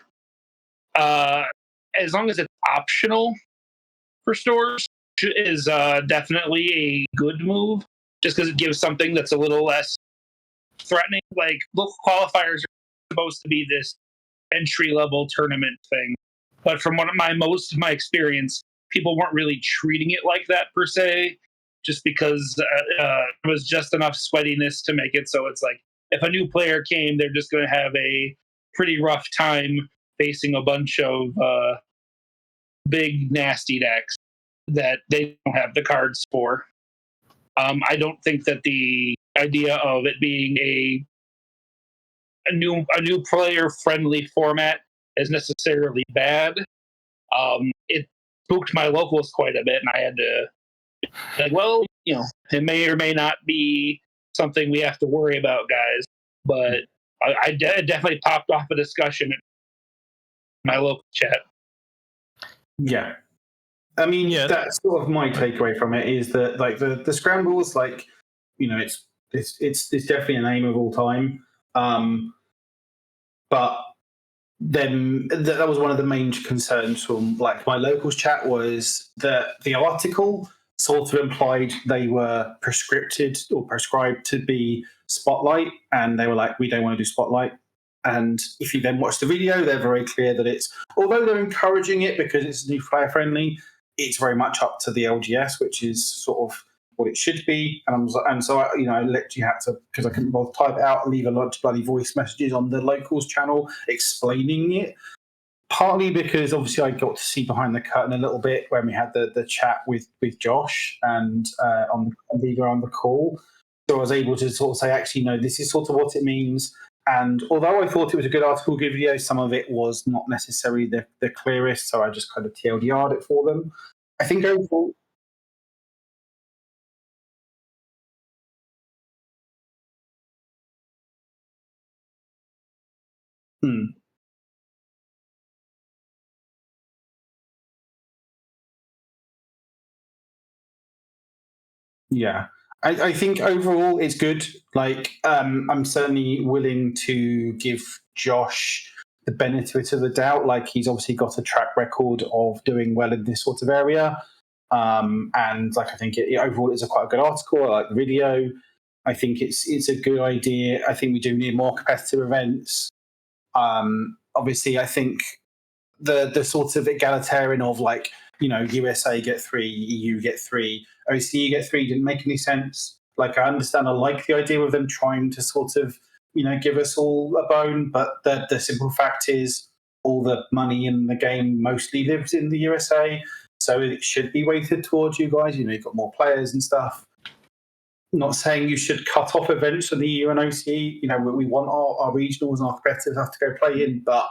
as long as it's optional for stores, is definitely a good move. Just because it gives something that's a little less threatening. Like local qualifiers are supposed to be this entry level tournament thing, but from most of my experience, people weren't really treating it like that per se. Just because there was just enough sweatiness to make it so it's like if a new player came, they're just going to have a pretty rough time facing a bunch of big nasty decks that they don't have the cards for. I don't think that the idea of it being a new player friendly format is necessarily bad. It spooked my locals quite a bit, and I had to like, well, it may or may not be something we have to worry about, guys. But I definitely popped off a discussion in my local chat. Yeah. I mean, that's sort of my takeaway from it is that like the scrambles, like it's definitely a name of all time. But then that was one of the main concerns from like my locals chat was that the article sort of implied they were prescribed to be Spotlight, and they were like, we don't want to do Spotlight. And if you then watch the video, they're very clear that it's, although they're encouraging it because it's new player friendly, it's very much up to the LGS, which is sort of what it should be. And so I literally had to, because I couldn't bother to type it out, leave a lot of bloody voice messages on the locals channel explaining it. Partly because obviously I got to see behind the curtain a little bit when we had the chat with Josh and on the call. So I was able to sort of say, actually, no, this is sort of what it means. And although I thought it was a good article, good video, some of it was not necessarily the clearest. So I just kind of TLDR'd it for them. I think overall. Yeah. I think overall it's good. Like, I'm certainly willing to give Josh the benefit of the doubt. Like, he's obviously got a track record of doing well in this sort of area. And like, I think overall it's quite a good article. I like the video. I think it's a good idea. I think we do need more competitive events. Obviously, I think the sort of egalitarian of like, USA get 3, EU get 3, OCE get 3 didn't make any sense. Like, I understand, I like the idea of them trying to sort of, give us all a bone, but the simple fact is all the money in the game mostly lives in the USA, so it should be weighted towards you guys. You've got more players and stuff. Not saying you should cut off events from the EU and OCE. We want our regionals and our competitors have to go play in, but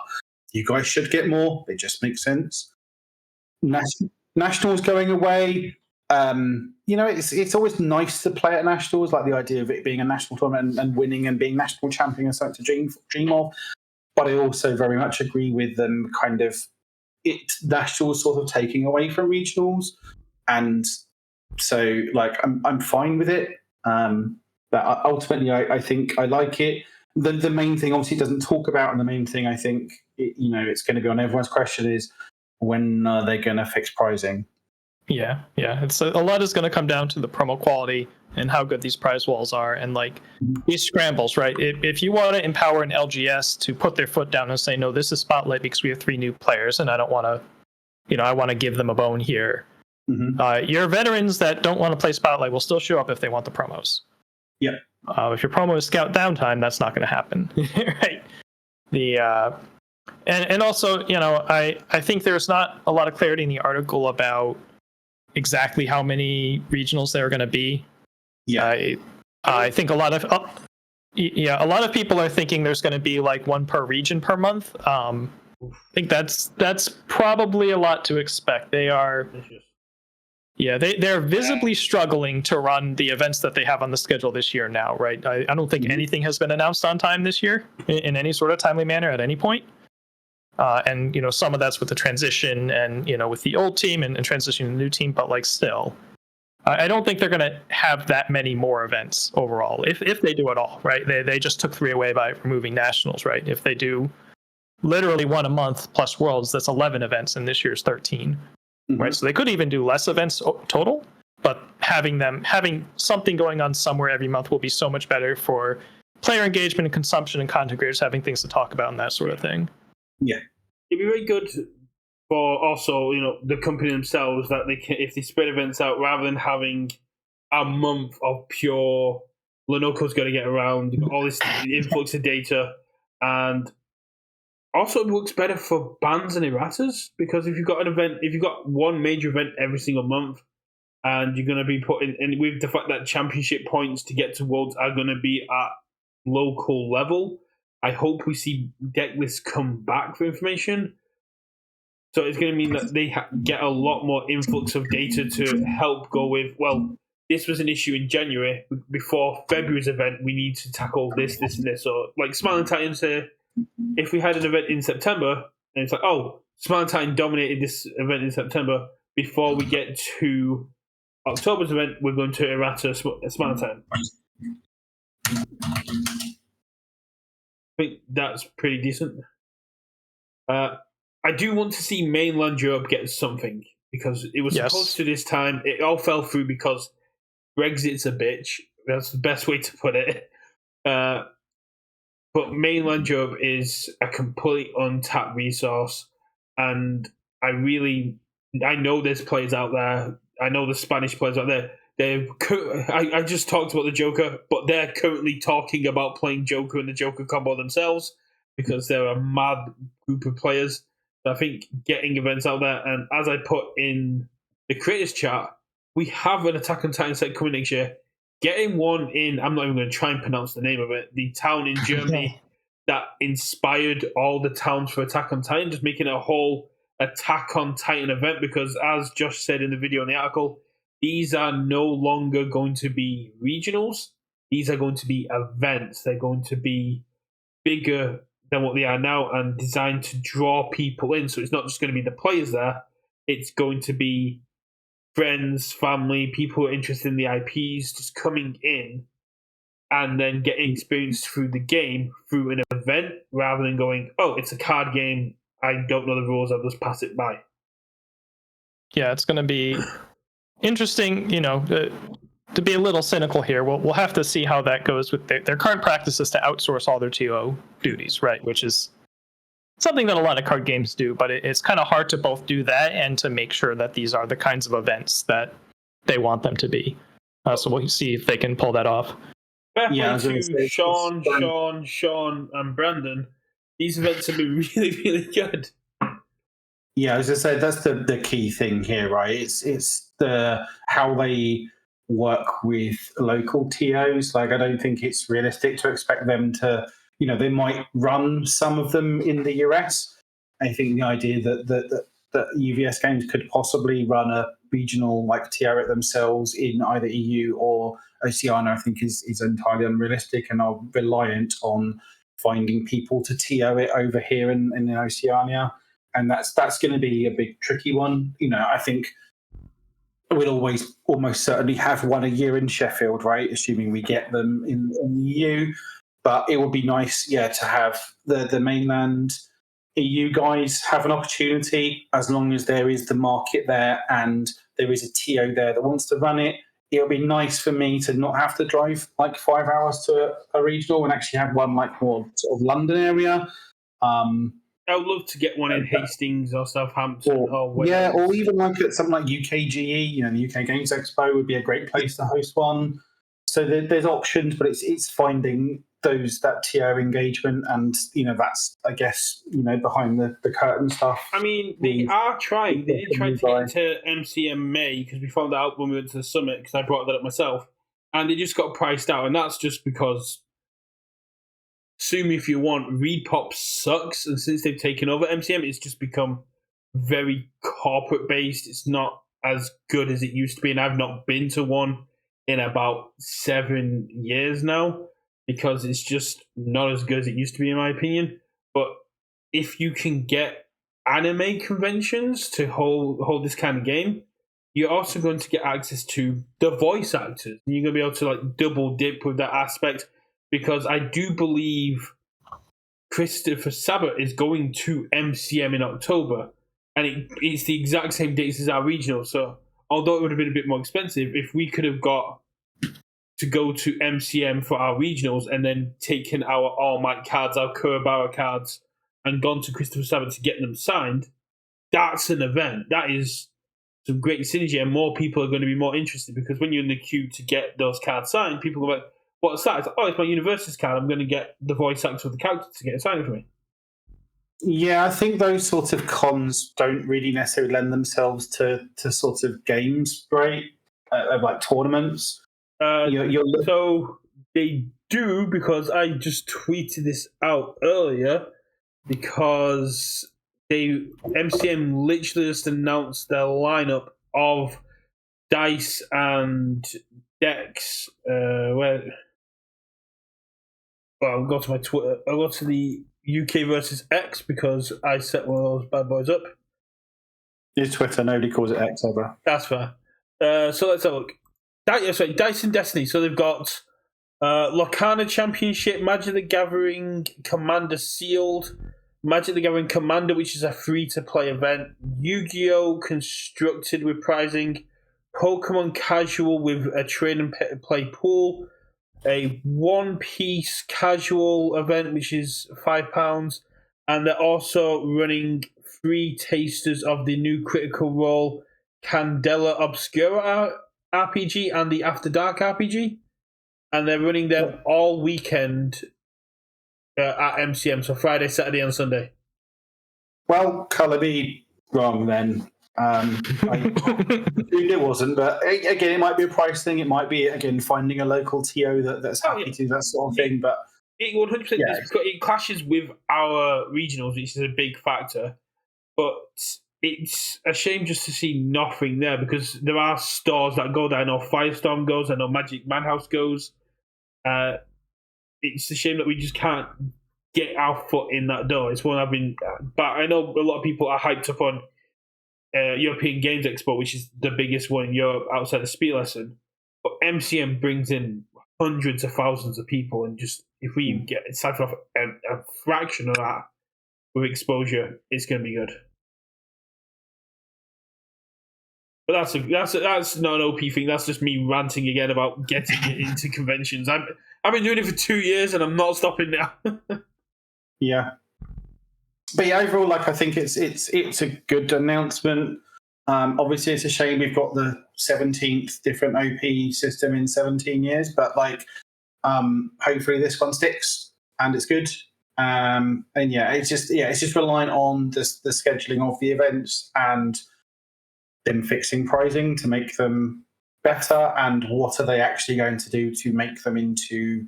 you guys should get more. It just makes sense. Nationals going away. It's always nice to play at nationals. Like the idea of it being a national tournament and winning and being national champion is something to dream of. But I also very much agree with them. Kind of, nationals sort of taking away from regionals, and so like I'm fine with it. But ultimately, I think I like it. The main thing, obviously, it doesn't talk about, and the main thing I think it's going to be on everyone's question is, when are they going to fix pricing? Yeah. It's a lot is going to come down to the promo quality and how good these prize walls are, and like these scrambles, right? If you want to empower an LGS to put their foot down and say, no, this is Spotlight because we have 3 new players, and I don't want to, I want to give them a bone here. Your veterans that don't want to play Spotlight will still show up if they want the promos. Yep. If your promo is Scout Downtime, that's not going to happen, right? And also, I think there's not a lot of clarity in the article about exactly how many regionals there are going to be. Yeah. I think a lot of people are thinking there's going to be like 1 per region per month. I think that's probably a lot to expect. They're visibly struggling to run the events that they have on the schedule this year now, right? I don't think anything has been announced on time this year in any sort of timely manner at any point. And some of that's with the transition and with the old team and transitioning to the new team, but like still, I don't think they're going to have that many more events overall, if they do at all, right? They just took 3 away by removing nationals, right? If they do literally 1 a month plus Worlds, that's 11 events, and this year's 13, right? So they could even do less events total, but having something going on somewhere every month will be so much better for player engagement and consumption and content creators having things to talk about and that sort of thing. Yeah. It'd be very good for also, the company themselves that they can, if they spread events out rather than having a month of pure Lenoko's got to get around, all this influx of data, and also it works better for bands and erratas because if you've got one major event every single month, and you're going to be putting, and with the fact that championship points to get to Worlds are going to be at local level, I hope we see deck lists come back for information. So it's going to mean that they get a lot more influx of data to help go with, well, this was an issue in January. Before February's event, we need to tackle this, this, and this. So, like Smiling Titans here, if we had an event in September, and it's like, oh, Smiling Titan dominated this event in September, before we get to October's event, we're going to errata Smiling Titan. I think that's pretty decent. I do want to see mainland Europe get something because it was supposed to this time. It all fell through because Brexit's a bitch. That's the best way to put it. But mainland Europe is a complete untapped resource, and I know there's players out there. I know the Spanish players out there. I just talked about the Joker, but they're currently talking about playing Joker and the Joker combo themselves because they're a mad group of players. So I think getting events out there, and as I put in the creators chat, we have an Attack on Titan set coming next year. Getting one in, I'm not even going to try and pronounce the name of it, the town in Germany that inspired all the towns for Attack on Titan, just making it a whole Attack on Titan event because, as Josh said in the video in the article, these are no longer going to be regionals. These are going to be events. They're going to be bigger than what they are now and designed to draw people in. So it's not just going to be the players there. It's going to be friends, family, people who are interested in the IPs just coming in and then getting experience through the game through an event rather than going, oh, it's a card game. I don't know the rules. I'll just pass it by. Yeah, it's going to be interesting, to be a little cynical here. We'll have to see how that goes with their current practices to outsource all their TO duties, right? Which is something that a lot of card games do, but it's kind of hard to both do that and to make sure that these are the kinds of events that they want them to be. So we'll see if they can pull that off. To Sean, and Brandon, these events have been really, really good. Yeah, as I said, that's the key thing here, right? It's the how they work with local TOs. Like, I don't think it's realistic to expect them to, they might run some of them in the US. I think the idea that UVS Games could possibly run a regional like TO it themselves in either EU or Oceania, I think is entirely unrealistic and are reliant on finding people to TO it over here in Oceania. And that's going to be a big tricky one. I think we'll always almost certainly have one a year in Sheffield, right? Assuming we get them in the EU. But it would be nice, to have the mainland EU guys have an opportunity as long as there is the market there and there is a TO there that wants to run it. it'll be nice for me to not have to drive like 5 hours to a regional and actually have one like more sort of London area. I would love to get one in Hastings or Southampton or Wales. Yeah, or even like at something like UKGE, the UK Games Expo would be a great place to host one. So there's options, but it's finding that TO engagement, and that's, I guess, behind the curtain stuff. I mean, they are trying. They did try to get into MCM May because we found out when we went to the summit, because I brought that up myself, and they just got priced out, and that's just because, sue me if you want, ReedPop sucks, and since they've taken over MCM, it's just become very corporate based. It's not as good as it used to be, and I've not been to one in about 7 years now, because it's just not as good as it used to be, in my opinion. But if you can get anime conventions to hold this kind of game, you're also going to get access to the voice actors, and you're going to be able to like double dip with that aspect. Because I do believe Christopher Sabat is going to MCM in October, and it's the exact same dates as our regional. So although it would have been a bit more expensive, if we could have got to go to MCM for our regionals and then taken our All Might cards, our Kuwabara cards, and gone to Christopher Sabat to get them signed, that's an event. That is some great synergy, and more people are going to be more interested, because when you're in the queue to get those cards signed, people are like, what's that? It's like, it's my Universities card. I'm going to get the voice actor of the character to get it signed for me. Yeah, I think those sorts of cons don't really necessarily lend themselves to sort of games, right? Like tournaments. So they do, because I just tweeted this out earlier, because MCM literally just announced their lineup of Dice and Dex. I'll go to my Twitter. I'll go to the UK versus X, because I set one of those bad boys up. It's Twitter. Nobody calls it X ever. That's fair. So let's have a look. Dice and Destiny. So they've got Lorcana Championship, Magic the Gathering Commander Sealed, Magic the Gathering Commander, which is a free-to-play event, Yu-Gi-Oh! Constructed with prizing, Pokemon Casual with a trade and play pool, a One Piece casual event, which is £5, and they're also running free tasters of the new Critical Role Candela Obscura RPG and the After Dark RPG, and they're running them all weekend at MCM, so Friday, Saturday, and Sunday. Well, colour me wrong then. It wasn't, but again, it might be a price thing. It might be, again, finding a local TO that's happy to do that sort of thing. But it 100% it clashes with our regionals, which is a big factor. But it's a shame just to see nothing there, because there are stores that go there. I know Firestorm goes. I know Magic Madhouse goes. It's a shame that we just can't get our foot in that door. It's one I've been, but I know a lot of people are hyped up on European Games Expo, which is the biggest one in Europe outside of Spielessen. But MCM brings in hundreds of thousands of people, and just if we get siphon off a fraction of that with exposure, it's going to be good. But that's not an OP thing. That's just me ranting again about getting it into conventions. I've been doing it for 2 years, and I'm not stopping now. Yeah. But yeah, overall, like, I think it's a good announcement. Obviously, it's a shame we've got the 17th different OP system in 17 years, but like, hopefully this one sticks and it's good. And yeah, it's just relying on the scheduling of the events and them fixing pricing to make them better, and what are they actually going to do to make them into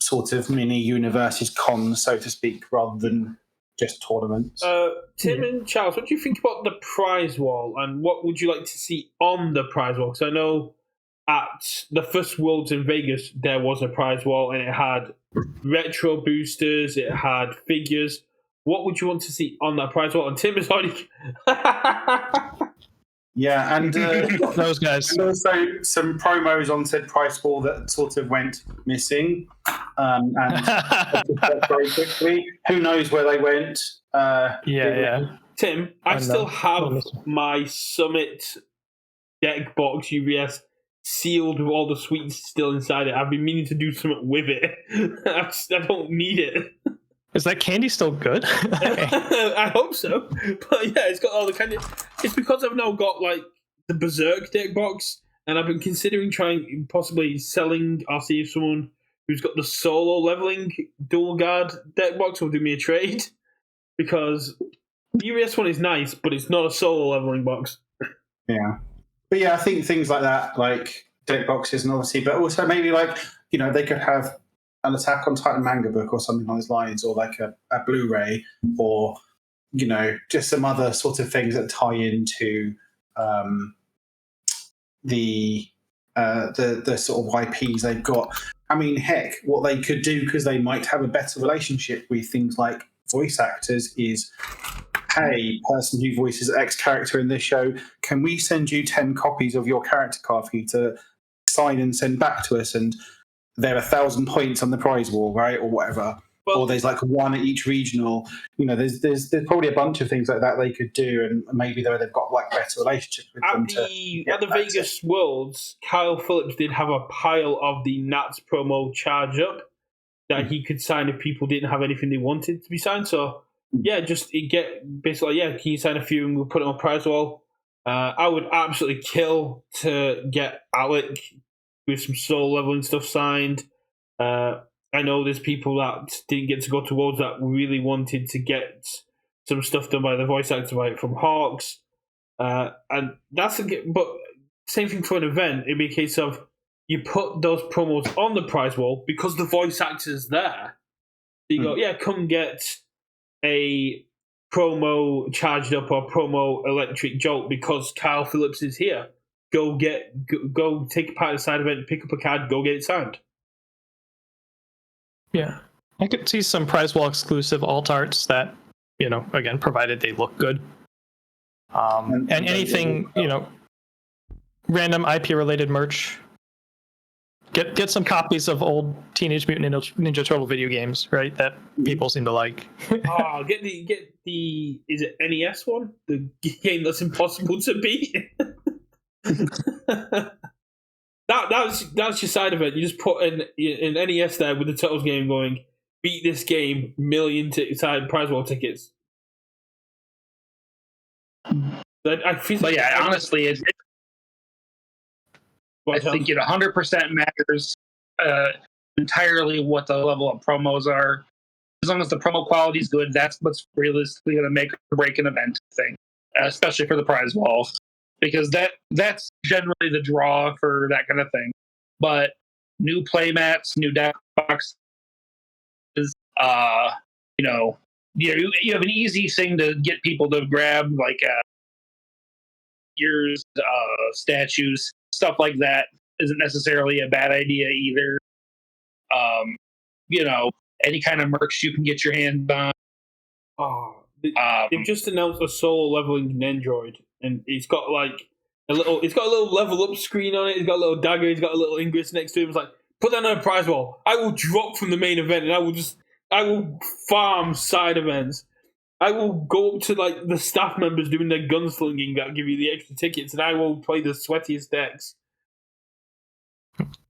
sort of mini Universities cons, so to speak, rather than just tournaments. Tim and Charles, what do you think about the prize wall, and what would you like to see on the prize wall? Because I know at the first Worlds in Vegas, there was a prize wall, and it had retro boosters, it had figures. What would you want to see on that prize wall? And Tim is already... Yeah, and those guys. And also some promos on said price wall that sort of went missing, and very quickly. Who knows where they went? Tim, I still have my Summit deck box UVS sealed with all the sweets still inside it. I've been meaning to do something with it. I don't need it. Is that candy still good? I hope so. But yeah, it's got all the candy. It's because I've now got like the Berserk deck box, and I've been considering trying possibly selling. I'll see if someone who's got the solo leveling dual guard deck box will do me a trade, because the UES one is nice, but it's not a solo leveling box. Yeah. But yeah, I think things like that, like deck boxes and obviously, but also maybe like, they could have an Attack on Titan manga book or something on those lines, or like a Blu-ray, or, just some other sort of things that tie into the sort of IPs they've got. I mean, heck, what they could do, because they might have a better relationship with things like voice actors, is, hey, person who voices X character in this show, can we send you 10 copies of your character card for you to sign and send back to us? And there are 1,000 points on the prize wall, right, or whatever. Well, or there's like one at each regional. There's probably a bunch of things like that they could do, and maybe they've got like better relationships with them. At the Vegas Worlds, Kyle Phillips did have a pile of the Nats promo charge up that he could sign if people didn't have anything they wanted to be signed. So yeah, can you sign a few and we'll put it on prize wall. I would absolutely kill to get Alec with some soul leveling stuff signed. I know there's people that didn't get to go to Worlds that really wanted to get some stuff done by the voice actor from Hawks. And that's but same thing for an event. It'd be a case of you put those promos on the prize wall because the voice actor's there. So you go, yeah, come get a promo charged up or promo electric jolt because Kyle Phillips is here. Go take part in the side event, pick up a card, go get it signed. Yeah, I could see some prize wall exclusive alt arts that, again, provided they look good. And anything, random IP related merch. Get some copies of old Teenage Mutant Ninja Turtle video games, right? That people seem to like. Get the is it NES one? The game that's impossible to beat. That's your side of it. You just put in NES there with the Turtles game going, beat this game, million side prize wall tickets. Honestly, I think it 100% matters entirely what the level of promos are. As long as the promo quality is good, that's what's realistically going to make or break an event thing, especially for the prize wall, because that's generally the draw for that kind of thing. But new playmats, new deck boxes, you have an easy thing to get people to grab, like figures, statues, stuff like that isn't necessarily a bad idea either. Any kind of merch you can get your hands on. They've just announced a solo leveling Nendroid, and it's got like a little level up screen on it. It's got a little dagger. It's got a little ingress next to him. It's like, put that on a prize wall. I will drop from the main event, and I will farm side events. I will go up to like the staff members doing their gunslinging that give you the extra tickets, and I will play the sweatiest decks.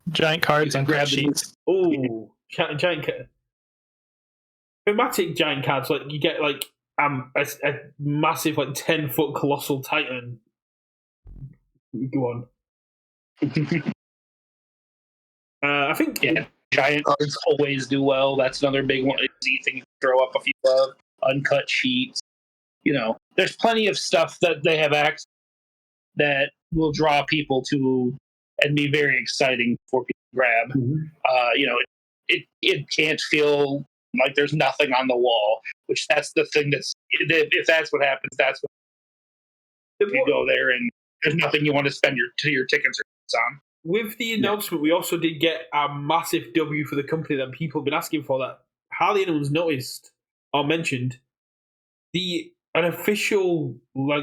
Giant cards and grab sheets. Oh, giant card. Thematic giant cards, like you get like a massive 10-foot colossal titan. Go on. I think giant cards always do well. That's another big one. Easy thing to throw up if you love uncut sheets. There's plenty of stuff that they have access that will draw people to and be very exciting for people to grab. Mm-hmm. It can't feel like there's nothing on the wall, which that's the thing if that's what happens, that's what you go there and there's nothing you want to spend your tickets on. With the announcement, we also did get a massive W for the company that people have been asking for that hardly anyone's noticed or mentioned. An official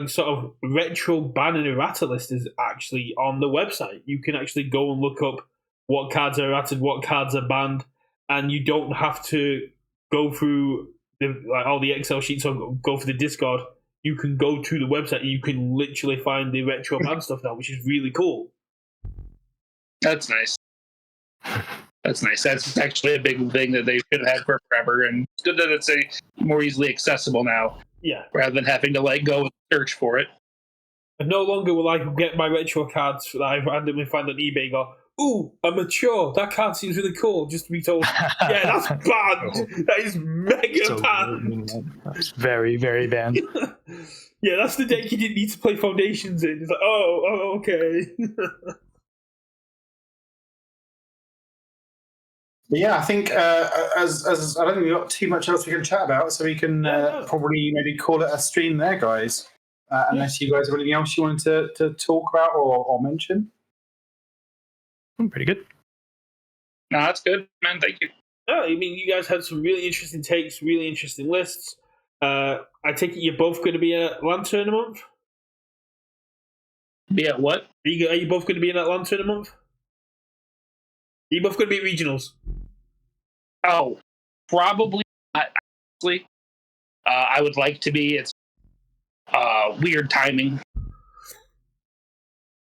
sort of retro ban and errata list is actually on the website. You can actually go and look up what cards are errated, what cards are banned, and you don't have to go through all the Excel sheets or go for the Discord. You can go to the website and you can literally find the retro ban stuff now, which is really cool. That's nice. That's nice. That's actually a big thing that they should have had for forever, and it's good that it's more easily accessible now. Yeah. Rather than having to go and search for it. And no longer will I get my retro cards that I randomly find on eBay and go, ooh, I'm mature. That card seems really cool. Just to be told, yeah, that's banned. That is mega banned. That's very, very banned. Yeah, that's the deck you didn't need to play Foundations in. It's like, oh okay. But yeah, I think as I don't think we've got too much else we can chat about, so we can probably maybe call it a stream there, guys. Unless you guys have anything else you wanted to talk about or mention. Pretty good. No, that's good, man. Thank you. No, I mean, you guys had some really interesting takes, really interesting lists. I take it you're both going to be in Atlanta in a month? Be at what? Are you both going to be in Atlanta in a month? Are you both going to be at regionals? Oh, probably not, honestly. I would like to be. It's weird timing.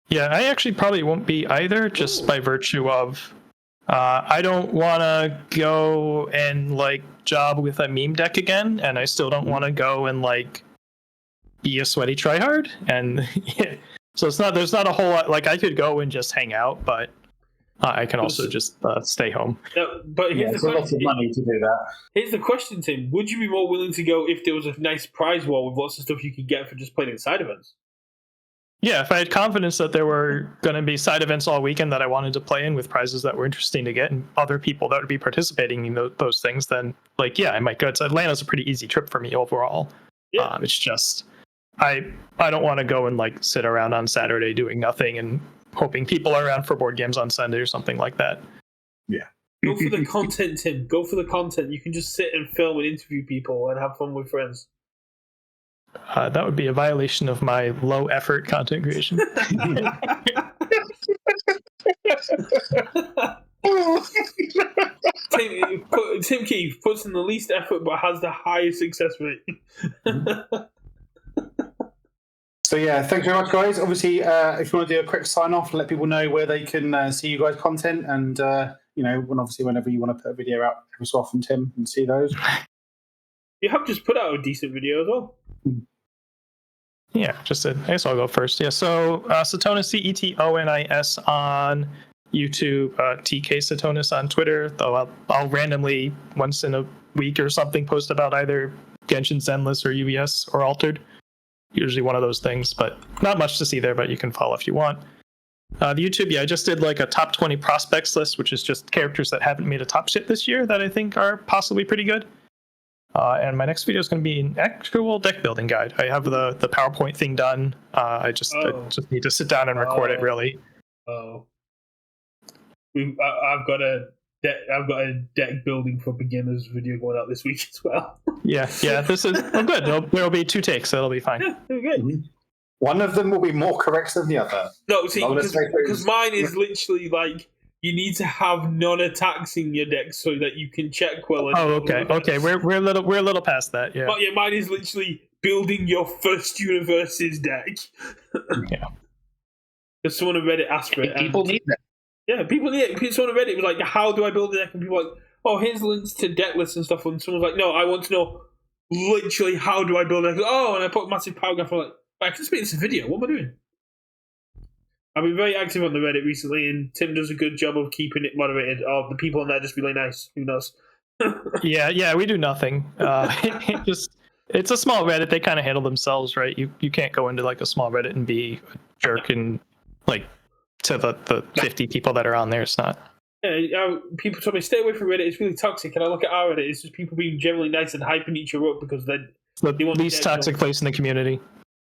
Yeah, I actually probably won't be either, just by virtue of I don't want to go and job with a meme deck again, and I still don't want to go and be a sweaty tryhard. And yeah, so there's not a whole lot. I could go and just hang out, but I can also just stay home. But It's a lot of money to do that. Here's the question, Tim. Would you be more willing to go if there was a nice prize wall with lots of stuff you could get for just playing in side events? Yeah, if I had confidence that there were going to be side events all weekend that I wanted to play in with prizes that were interesting to get and other people that would be participating in those things, then yeah, I might go. Atlanta's a pretty easy trip for me overall. Yeah. It's just I don't want to go and sit around on Saturday doing nothing and hoping people are around for board games on Sunday or something like that. Yeah. Go for the content, Tim. Go for the content. You can just sit and film and interview people and have fun with friends. That would be a violation of my low effort content creation. Tim Keefe puts in the least effort but has the highest success rate. So yeah, thanks very much, guys. Obviously, if you want to do a quick sign off, let people know where they can see you guys' content, and whenever you want to put a video out every so often, Tim, and see those. You have just put out a decent video as well. Yeah, I guess I'll go first. Yeah, so Satonis, CETONIS on YouTube, TK Satonis on Twitter, though I'll randomly once in a week or something post about either Genshin Zenless or UES or Altered. Usually one of those things, but not much to see there, but you can follow if you want. The YouTube, I just did a top 20 prospects list, which is just characters that haven't made a top shit this year that I think are possibly pretty good. And my next video is going to be an actual deck building guide. I have the PowerPoint thing done. I just need to sit down and record it, really. I've got a deck building for beginners video going out this week as well. Yeah. This is good. There'll be 2 takes, so it'll be fine. Yeah, very good. Mm-hmm. One of them will be more correct than the other. No, see, because mine is literally you need to have non-attacks in your deck so that you can check well. Okay. We're a little past that. Yeah. But yeah, mine is literally building your first universes deck. Yeah. Because someone on Reddit asked for it. People need that. Yeah, people need it. Someone on Reddit was like, "How do I build a deck?" And people were like, "Oh, here's links to deck lists and stuff." And someone's like, "No, I want to know literally how do I build a deck?" Oh, and I put a massive paragraph. I'm like, I can just make this a video. What am I doing? I've been very active on the Reddit recently, and Tim does a good job of keeping it moderated. Oh, the people on there just really nice. Who knows? Yeah, we do nothing. It's a small Reddit. They kind of handle themselves, right? You can't go into a small Reddit and be a jerk and to the 50 people that are on there. It's not. Yeah, people told me stay away from Reddit. It's really toxic. And I look at our Reddit. It's just people being generally nice and hyping each other up because they want least toxic place in the community.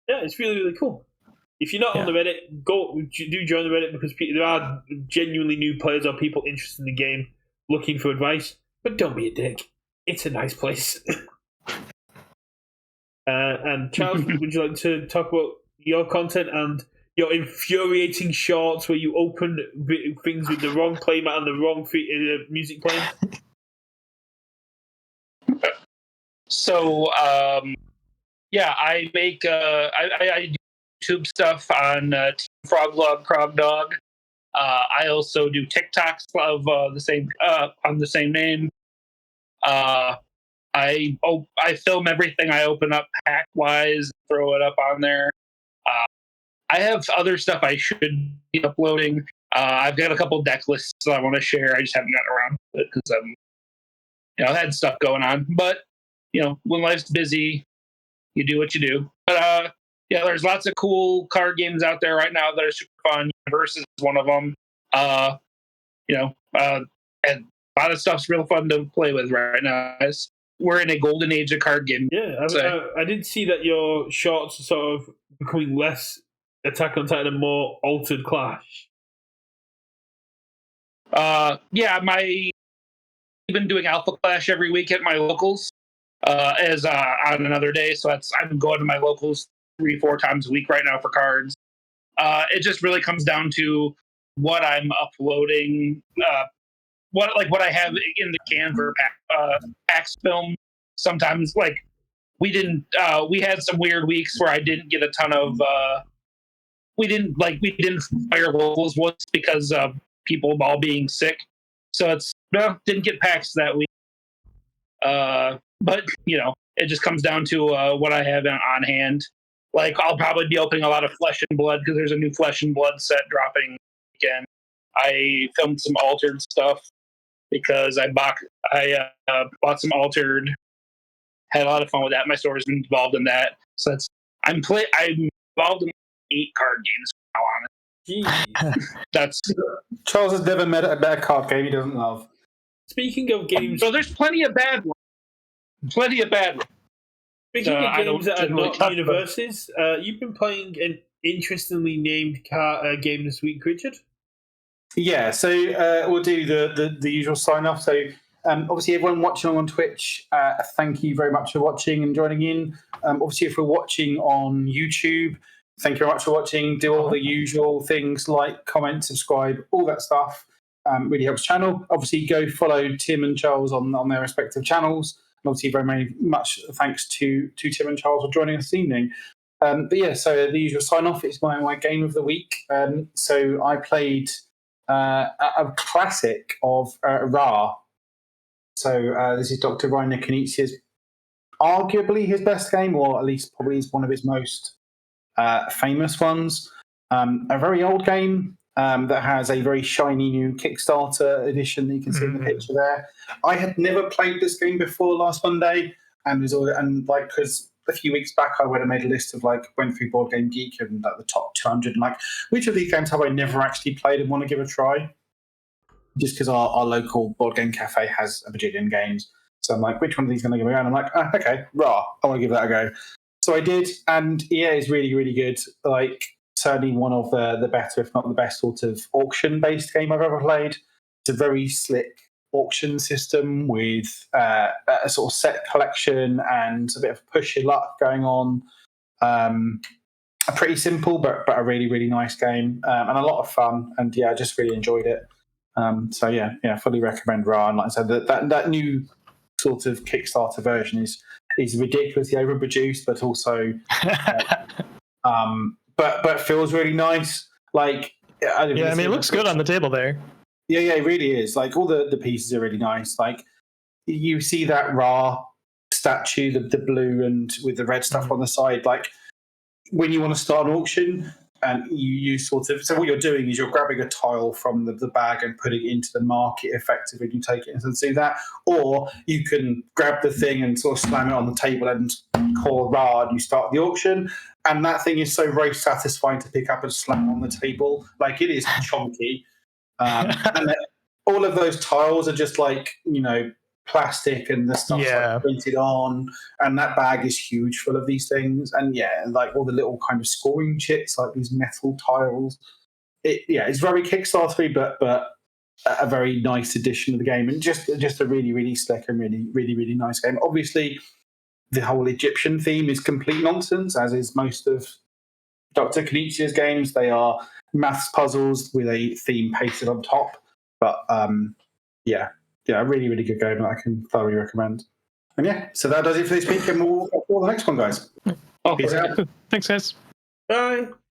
Yeah, it's really, really cool. If you're not on the Reddit, do join the Reddit because there are genuinely new players or people interested in the game looking for advice. But don't be a dick. It's a nice place. And Charles, would you like to talk about your content and your infuriating shorts where you open things with the wrong playmat and the wrong music playing? So, I make I do YouTube stuff on Team Froglog Krogdog. I also do TikToks of the same on the same name. I film everything I open up hack wise, throw it up on there. I have other stuff I should be uploading. I've got a couple deck lists I want to share. I just haven't gotten around to it because I've had stuff going on. But when life's busy, you do what you do. But there's lots of cool card games out there right now that are super fun. Versus is one of them. And a lot of stuff's real fun to play with right now. We're in a golden age of card games. Yeah, I did see that your shorts are sort of becoming less Attack on Titan and more Altered Clash. I've been doing Alpha Clash every week at my locals as on another day. So I'm going to my locals 3-4 times a week right now for cards. It just really comes down to what I'm uploading, what I have in the can for PAX film. Sometimes we had some weird weeks where I didn't get a ton of we didn't fire locals once because of people all being sick. So didn't get PAX that week. But it just comes down to what I have on hand. I'll probably be opening a lot of Flesh and Blood because there's a new Flesh and Blood set dropping again. I filmed some Altered stuff because I bought some Altered. Had a lot of fun with that. My store's been involved in that. So I'm involved in 8 card games now. Honestly, that's Charles has never met a bad card game he doesn't love. Speaking of games, so there's plenty of bad ones. Speaking of games that are not universes, you've been playing an interestingly named game this week, Richard. Yeah, so we'll do the usual sign off. So obviously, everyone watching on Twitch, thank you very much for watching and joining in. Obviously, if we're watching on YouTube, thank you very much for watching. Do all the usual things like comment, subscribe, all that stuff. Really helps the channel. Obviously, go follow Tim and Charles on their respective channels. And obviously, very much thanks to Tim and Charles for joining us this evening. So the usual sign off is my game of the week. So I played a classic of Ra. So this is Dr. Reiner Knizia's arguably his best game, or at least probably is one of his most famous ones. A very old game that has a very shiny new Kickstarter edition that you can see in the picture there. I had never played this game before last Monday, because a few weeks back I would have made a list of went through Board Game Geek and the top 200 and which of these games have I never actually played and want to give a try? Just because our local board game cafe has a bajillion games. So I'm like, which one of these going to give me a go? And I'm like, okay, Ra, I want to give that a go. So I did, and it's really, really good. Certainly one of the better, if not the best, sort of auction-based game I've ever played. It's a very slick auction system with a sort of set collection and a bit of push your luck going on. A pretty simple, but a really, really nice game and a lot of fun. And I just really enjoyed it. Fully recommend Ra. And like I said, that new sort of Kickstarter version is ridiculously overproduced, but also, but feels really nice. It looks good on the table there. Yeah, it really is. All the pieces are really nice. You see that Ra statue, the blue and with the red stuff on the side. When you want to start an auction, and you sort of, so what you're doing is you're grabbing a tile from the bag and putting it into the market effectively, and you take it and do that. Or you can grab the thing and sort of slam it on the table and call Ra and you start the auction. And that thing is so very satisfying to pick up and slam on the table. It is chunky. And all of those tiles are just plastic and the stuff's printed on, and that bag is huge full of these things, and all the little kind of scoring chips, these metal tiles. It's very Kickstarter-y, but a very nice addition to the game, and just a really, really slick and really, really, really nice game. Obviously, the whole Egyptian theme is complete nonsense, as is most of Dr. Knizia's games. They are maths puzzles with a theme pasted on top, but a really, really good game that I can thoroughly recommend. And so that does it for this week, and we'll the next one, guys. Peace out. Thanks, guys. Bye.